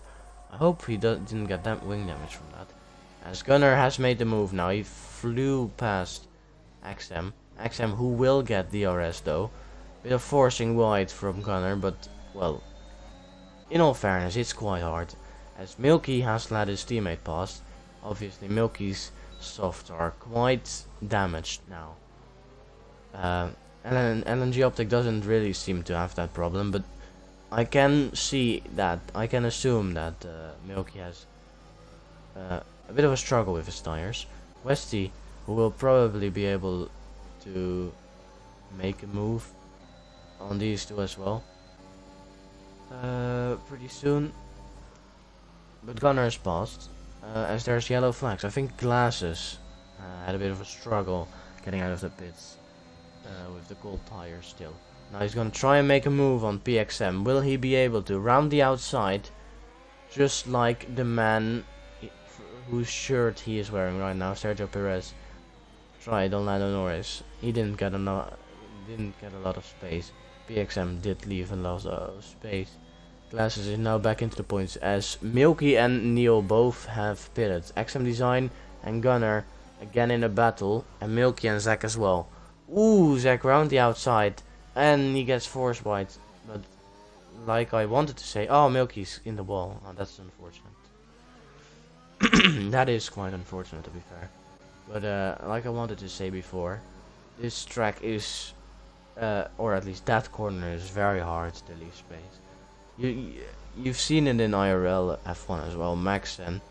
I hope he didn't get that wing damage from that. As Gunner has made the move now. He flew past XM. XM who will get DRS though. Bit of forcing wide from Gunner, but well, in all fairness, it's quite hard. As Milky has let his teammate past, obviously Milky's softs are quite damaged now. LNG Optic doesn't really seem to have that problem, but I can assume that Milky has a bit of a struggle with his tires. Westy, who will probably be able to make a move on these two as well pretty soon, but Gunner is passed as there's yellow flags. I think Glasses had a bit of a struggle getting out of the pits with the cold tires still. Now he's gonna try and make a move on PXM. Will he be able to round the outside, just like the man whose shirt he is wearing right now, Sergio Perez? Tried on Lando Norris. He didn't get a lot of space. PXM did leave a lot of space. Glasses is now back into the points as Milky and Neil both have pitted. XM Design and Gunner again in a battle, and Milky and Zach as well. Ooh, Zach round the outside, and he gets force wide. But like I wanted to say, oh, Milky's in the wall. Oh, that's unfortunate. That is quite unfortunate, to be fair. But like I wanted to say before, this track is, or at least that corner is very hard to leave space. You've seen it in IRL F1 as well, Max and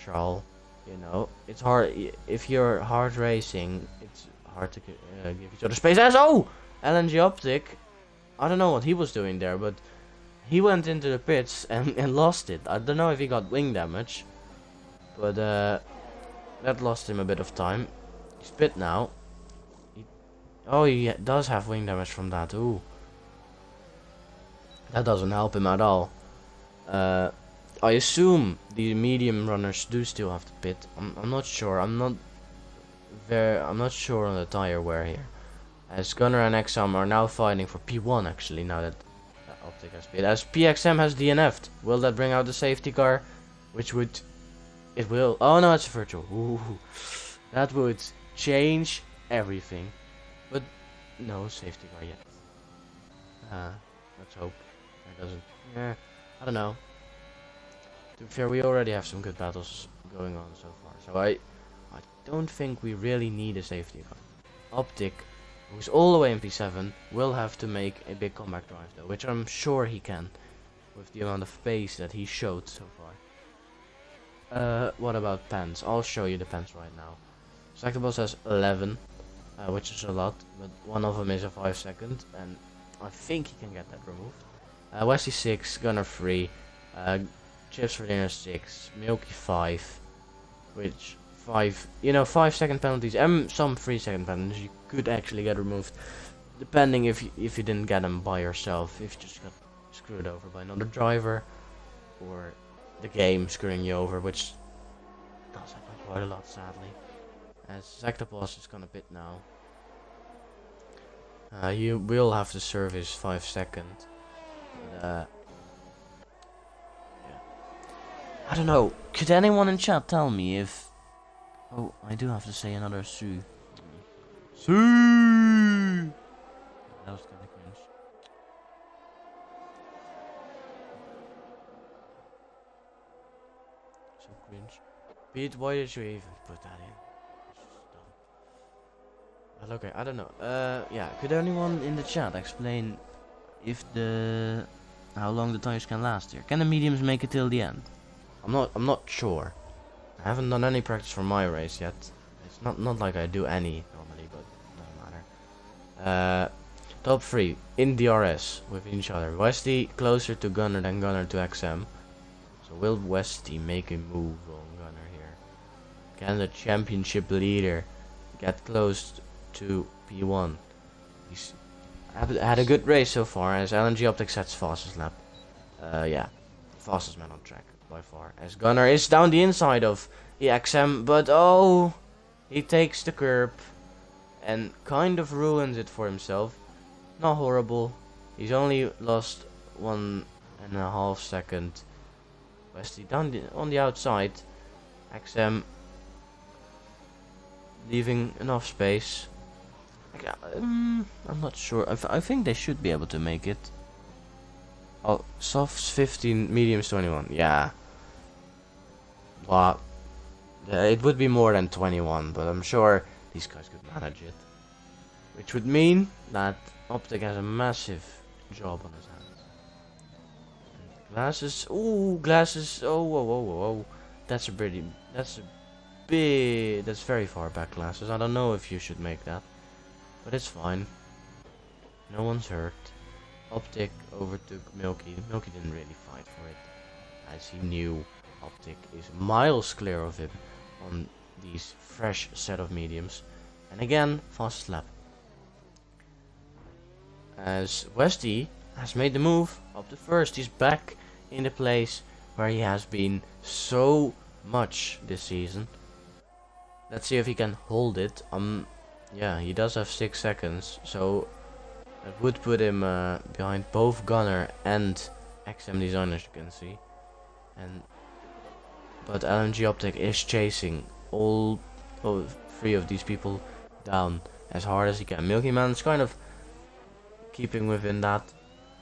Charles. You know, it's hard if you're hard racing. It's hard to give each other space. As LNG Optic, I don't know what he was doing there, but he went into the pits and lost it. I don't know if he got wing damage, but that lost him a bit of time. He's pit now. He does have wing damage from that. Ooh. That doesn't help him at all. I assume the medium runners do still have to pit. I'm not sure. I'm not sure on the tire wear here. As Gunner and XM are now fighting for P1 actually, now that Optic has pit. As PXM has DNF'd. Will that bring out the safety car? Which would... It will. Oh no, it's virtual. Ooh. That would change everything. But no safety car yet. Let's hope it doesn't. Yeah, I don't know. To be fair, we already have some good battles going on so far. So I don't think we really need a safety car. Optic, who's all the way in P7, will have to make a big comeback drive though, which I'm sure he can, with the amount of pace that he showed so far. What about pens? I'll show you the pens right now. Selectable has 11, which is a lot, but one of them is a 5 second, and I think he can get that removed. Westy 6, Gunner 3, Chips for dinner 6, Milky 5, which 5, 5 second penalties and some 3 second penalties you could actually get removed, depending if you didn't get them by yourself, if you just got screwed over by another driver, or the game screwing you over, which does happen quite a lot sadly. As Zactopus is gonna pit now. You will have to serve his 5 second. Yeah. I don't know. Could anyone in chat tell me if... Oh, I do have to say another Su. Su! That was kinda cringe. So cringe. Pete, why did you even put that in? It's just dumb. But okay, I don't know. Yeah, could anyone in the chat explain if how long the tires can last here? Can the mediums make it till the end? I'm not sure. I haven't done any practice for my race yet. It's not like I do any normally, but doesn't matter. Top 3 in DRS with each other. Westy closer to Gunner than Gunner to XM. So will Westy make a move on Gunner here? Can the championship leader get close to P1? He's had a good race so far, as LNG Optic sets fastest lap. Yeah, fastest man on track by far. As Gunner is down the inside of the XM, but oh, he takes the curb and kind of ruins it for himself. Not horrible. He's only lost 1.5 seconds. Westy down on the outside. XM leaving enough space. Okay, I'm not sure. I think they should be able to make it. Oh, softs 15, mediums 21. Yeah. Well, it would be more than 21, but I'm sure these guys could manage it. Which would mean that Optic has a massive job on his hands. And glasses. Ooh, glasses. Oh, whoa, whoa, whoa, whoa. That's a pretty. That's a bit. That's very far back, glasses. I don't know if you should make that, but it's fine. No one's hurt. Optic overtook Milky. Milky didn't really fight for it, as he knew Optic is miles clear of him on these fresh set of mediums. And again, fast lap. As Westy has made the move up to first. He's back in the place where he has been so much this season. Let's see if he can hold it. Yeah, he does have 6 seconds, so that would put him behind both Gunner and XM Design, as you can see. But LMG Optic is chasing all 3 of these people down as hard as he can. Milky Man's kind of keeping within that,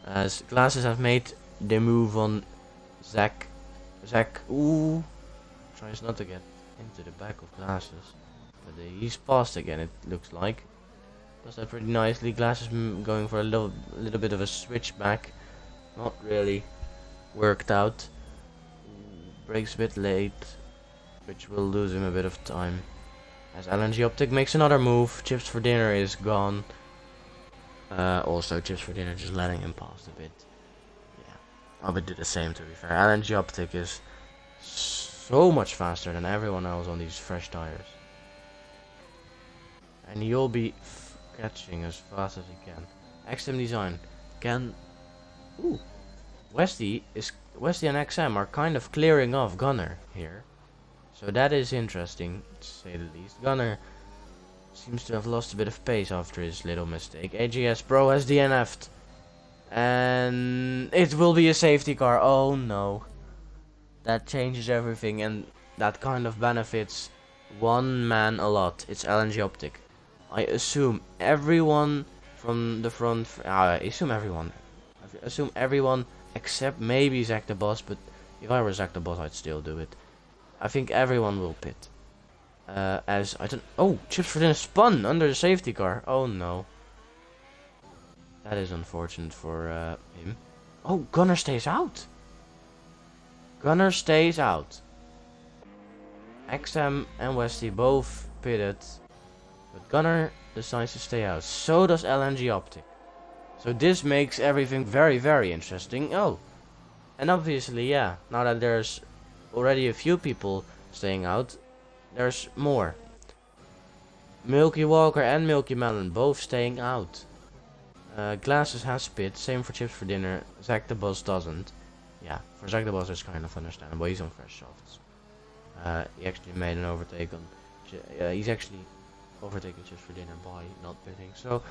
as Glasses have made the move on Zach. Zach, ooh, tries not to get into the back of Glasses, but he's passed again, it looks like. Does that pretty nicely. Glasses going for a little bit of a switchback, not really worked out. Breaks a bit late, which will lose him a bit of time. As LNG Optic makes another move, Chips for Dinner is gone. Also, Chips for Dinner just letting him pass a bit. Yeah, I would do the same, to be fair. LNG Optic is so much faster than everyone else on these fresh tires. And he'll be catching as fast as he can. XM Design can... Ooh, Westy and XM are kind of clearing off Gunner here. So that is interesting, to say the least. Gunner seems to have lost a bit of pace after his little mistake. AGS Pro has DNF'd. And it will be a safety car. Oh no. That changes everything, and that kind of benefits one man a lot. It's LNG Optic. I assume everyone from the front... I assume everyone except maybe Zach the Boss, but if I were Zach the Boss I'd still do it. I think everyone will pit. As I don't... Oh, Chips for Dinner spun under the safety car. Oh no. That is unfortunate for him. Oh, Gunner stays out. Gunner stays out. XM and Westy both pitted, but Gunner decides to stay out. So does LNG Optic. So this makes everything very, very interesting. Oh, and obviously, yeah, now that there's already a few people staying out, there's more. Milky Walker and Milky Melon both staying out. Glasses has pit, same for Chips for Dinner. Zach the Boss doesn't. Yeah, for Zach the Boss it's kind of understandable, he's on fresh softs. He actually made an overtake on... he's actually overtaking Chips for Dinner by not pitting. So,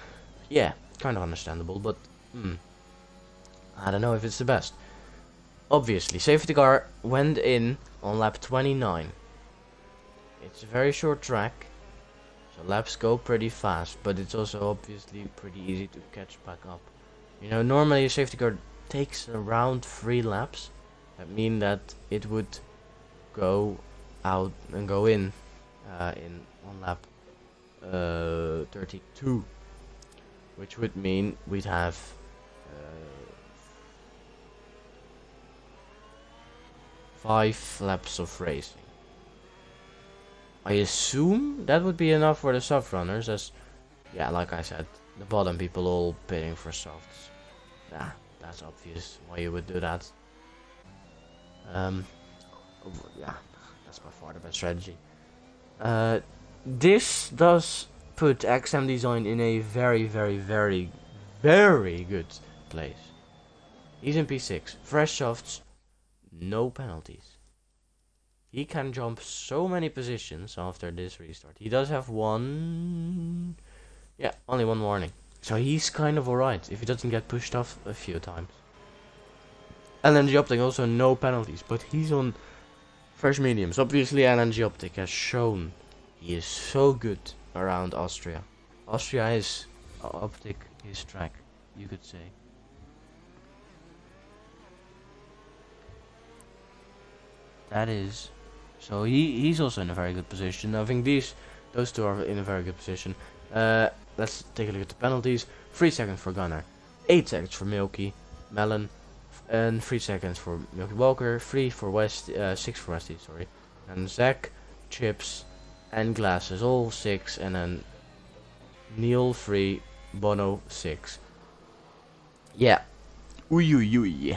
yeah, kind of understandable, but... I don't know if it's the best. Obviously, safety car went in on lap 29. It's a very short track, so laps go pretty fast, but it's also obviously pretty easy to catch back up. You know, normally a safety car takes around 3 laps. That means that it would go out and go in on lap 32, which would mean we'd have 5 laps of racing. I assume that would be enough for the soft runners, as, yeah, like I said, the bottom people all pitting for softs. Yeah, that's obvious why you would do that. Yeah, that's by far the best strategy. This does put XM Design in a very, very, very, very good place. He's in P6, fresh softs, no penalties. He can jump so many positions after this restart. He does have one... Yeah, only one warning. So he's kind of alright if he doesn't get pushed off a few times. LNG Optic also no penalties, but he's on fresh mediums. Obviously LNG Optic has shown he is so good around Austria. Austria is optic his track, you could say. That is, so he's also in a very good position. I think those two are in a very good position. Let's take a look at the penalties. 3 seconds for Gunner, 8 seconds for Milky, Melon, and 3 seconds for Milky Walker, 3 for West, 6 for Westy, sorry, and Zach, Chips, and Glasses all 6, and then Neil 3, Bono 6. Yeah, ooh.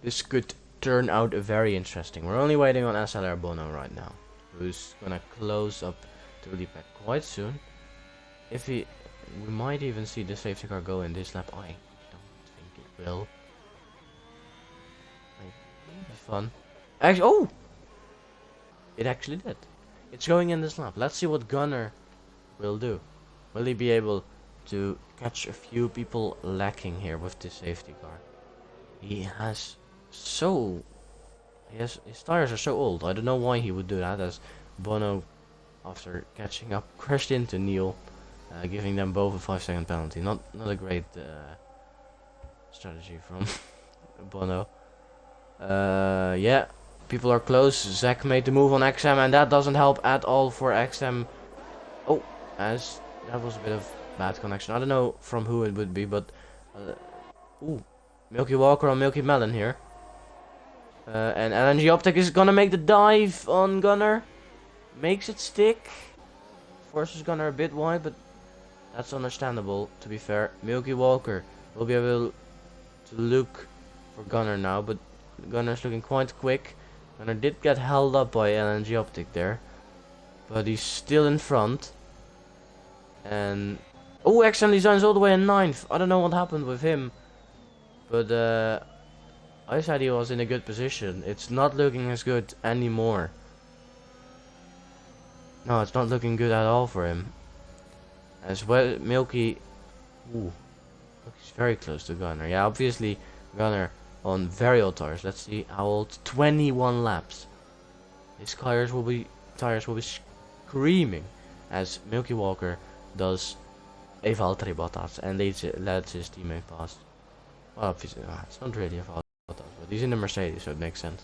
This could turn out very interesting. We're only waiting on SLR Bono right now, who's gonna close up to the pack quite soon. If we might even see the safety car go in this lap. I don't think it will. It'll be fun. Actually, oh! It actually did. It's going in this lap. Let's see what Gunner will do. Will he be able to catch a few people lacking here with this safety car? His tires are so old. I don't know why he would do that, as Bono, after catching up, crashed into Neil, giving them both a 5-second penalty. Not a great strategy from Bono. Yeah, people are close. Zach made the move on XM, and that doesn't help at all for XM. Oh, as that was a bit of bad connection. I don't know from who it would be, but ooh, Milky Walker on Milky Melon here. And LNG Optic is gonna make the dive on Gunner. Makes it stick. Forces Gunner a bit wide, but that's understandable, to be fair. Milky Walker will be able to look for Gunner now, but Gunner's looking quite quick. Gunner did get held up by LNG Optic there, but he's still in front. And oh, XM Design's all the way in 9th. I don't know what happened with him, but I said he was in a good position. It's not looking as good anymore. No, it's not looking good at all for him. As well, Milky, ooh, he's very close to Gunner. Yeah, obviously Gunner on very old tires. Let's see how old. 21 laps. His tires will be screaming as Milky Walker does a Valtteri Bottas and lets his teammate past. Well, obviously, it's not really a Valtteri Bottas, but he's in the Mercedes, so it makes sense.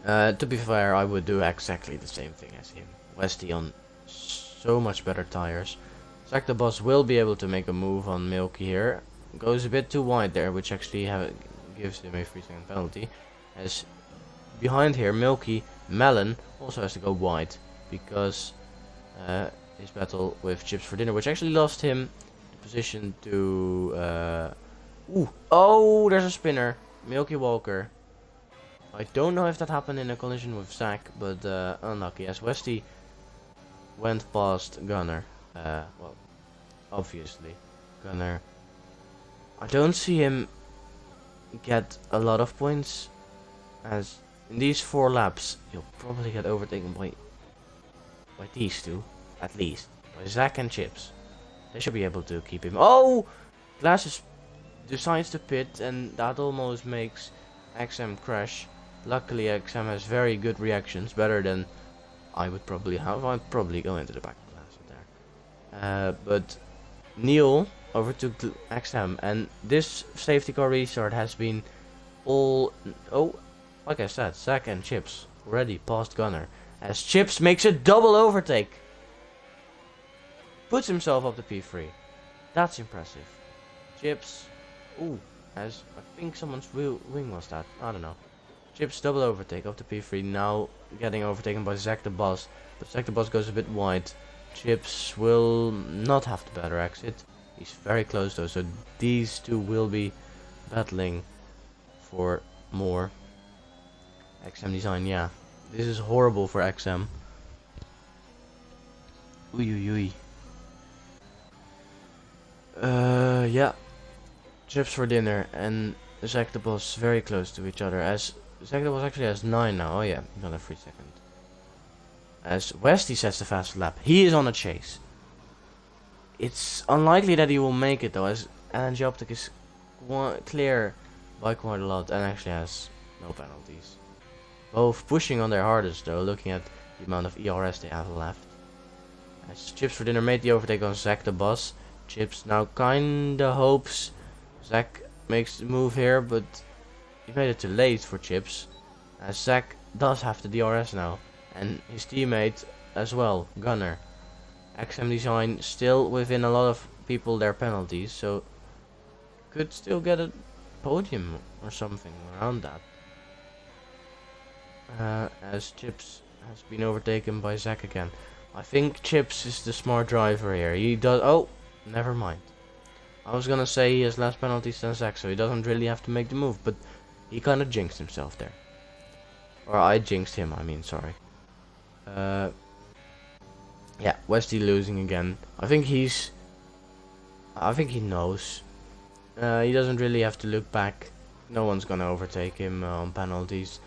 To be fair, I would do exactly the same thing as him. Westy on so much better tires. Zach the Boss will be able to make a move on Milky here. Goes a bit too wide there, which actually gives him a 3-second penalty. As behind here, Milky Melon also has to go wide because his battle with Chips for Dinner, which actually lost him the position to. Oh, there's a spinner. Milky Walker. I don't know if that happened in a collision with Zach, but unlucky, as Westy went past Gunner. Well, obviously, Gunner. I don't see him get a lot of points, as in these 4 laps, he'll probably get overtaken by these two, at least. By Zach and Chips. They should be able to keep him. Oh! Glasses decides to pit, and that almost makes XM crash. Luckily, XM has very good reactions, better than I would probably have. I'd probably go into the back of the there. But Neil overtook XM, and this safety car restart has been all. Oh, like I said, Zach and Chips already past Gunner, as Chips makes a double overtake. Puts himself up to P3. That's impressive. Chips. Ooh, as I think someone's wing was that. I don't know. Chips double overtake up to P3. Now getting overtaken by Zach the Boss. But Zach the Boss goes a bit wide. Chips will not have the better exit. He's very close though, so these two will be battling for more. XM Design, yeah. This is horrible for XM. Ooh. Yeah. Chips for Dinner and Zach the Boss very close to each other, as Zach the Boss actually has 9 now. Oh yeah, another 3 seconds. As Westy sets the fast lap. He is on a chase. It's unlikely that he will make it though, as LNG Optic is clear by quite a lot and actually has no penalties. Both pushing on their hardest though, looking at the amount of ERS they have left. As Chips for Dinner made the overtake on Zack the boss. Chips now kinda hopes Zack makes the move here, but he made it too late for Chips. As Zack does have the DRS now, and his teammate as well, Gunner. XM Design still within a lot of people their penalties, so could still get a podium or something around that. As Chips has been overtaken by Zack again. I think Chips is the smart driver here. He does. Oh, never mind. I was gonna say he has less penalties than Zack, so he doesn't really have to make the move, but he kind of jinxed himself there. Or I jinxed him, I mean, sorry. Yeah, Westy losing again. I think he knows. He doesn't really have to look back. No one's gonna overtake him on penalties.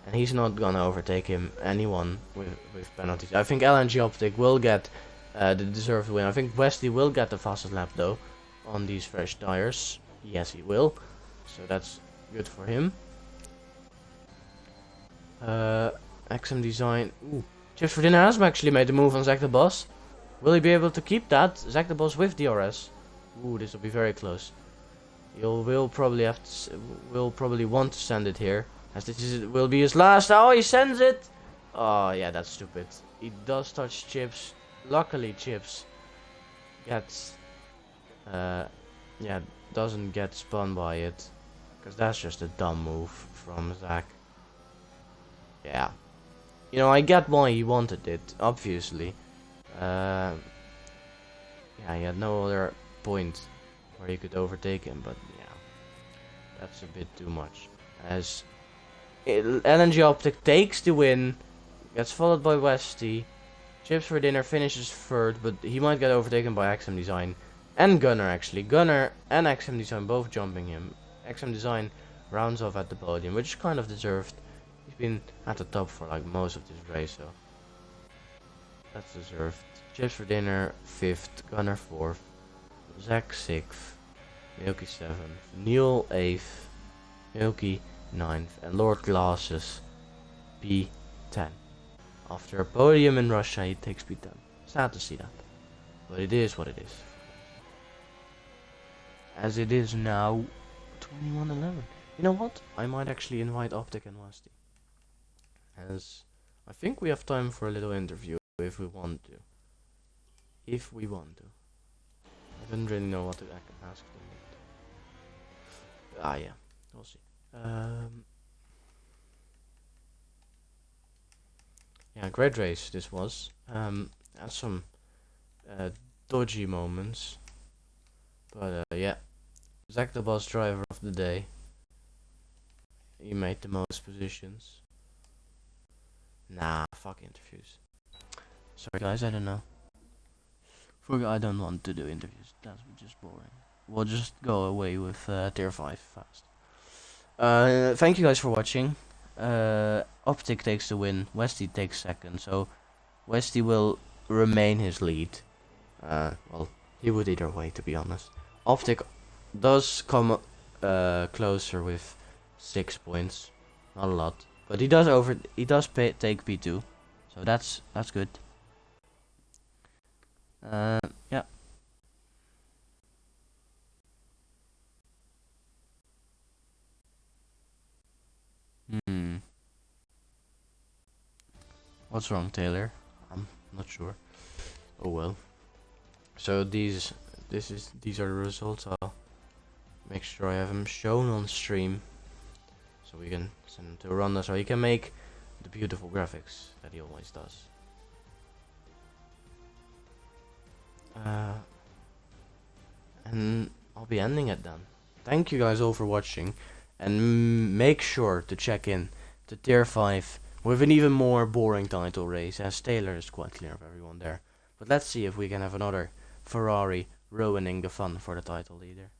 And he's not gonna overtake anyone with penalties. I think LNG Optic will get the deserved win. I think Westy will get the fastest lap though on these fresh tires. Yes, he will. So that's good for him. XM Design. Ooh. Chips for Dinner has actually made the move on Zack the Boss. Will he be able to keep that? Zack the Boss with DRS. Ooh, this will be very close. Will probably want to send it here. As this will be his last. Oh, he sends it! Oh, yeah, that's stupid. He does touch Chips. Luckily, Chips gets... yeah, doesn't get spun by it. Because that's just a dumb move from Zack. Yeah. You know, I get why he wanted it, obviously. Yeah, he had no other point where he could overtake him, but yeah. That's a bit too much. As... LNG Optic takes the win, gets followed by Westy. Chips for Dinner finishes third, but he might get overtaken by XM Design and Gunner actually. Gunner and XM Design both jumping him. XM Design rounds off at the podium, which is kind of deserved. He's been at the top for like most of this race, so that's deserved. Chips for Dinner 5th, Gunner 4th, Zack 6th, Milky 7th, Neil 8th, Milky 9th, and Lord Glasses P10. After a podium in Russia, he takes P10. Sad to see that, but it is what it is. As it is now 21:11. You know what? I might actually invite Optic and Westy, as I think we have time for a little interview if we want to. I don't really know what to ask them. Ah, yeah, we'll see. Yeah, great race this was. Had some dodgy moments, but yeah, Zack the Boss driver of the day. He made the most positions. Nah, fuck interviews. Sorry guys, I don't know. I don't want to do interviews. That's just boring. We'll just go away with tier 5 fast. Thank you guys for watching. Optic takes the win, Westy takes second, so Westy will remain his lead. Well, he would either way, to be honest. Optic does come closer with 6 points, not a lot, but he does take P2, so that's good. Yeah. What's wrong, Taylor? I'm not sure. Oh well. So these are the results. I'll make sure I have them shown on stream, so we can send them to Rhonda, so he can make the beautiful graphics that he always does. And I'll be ending it then. Thank you guys all for watching, and make sure to check in to tier 5 with an even more boring title race, as Taylor is quite clear of everyone there. But let's see if we can have another Ferrari ruining the fun for the title leader.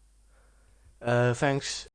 Thanks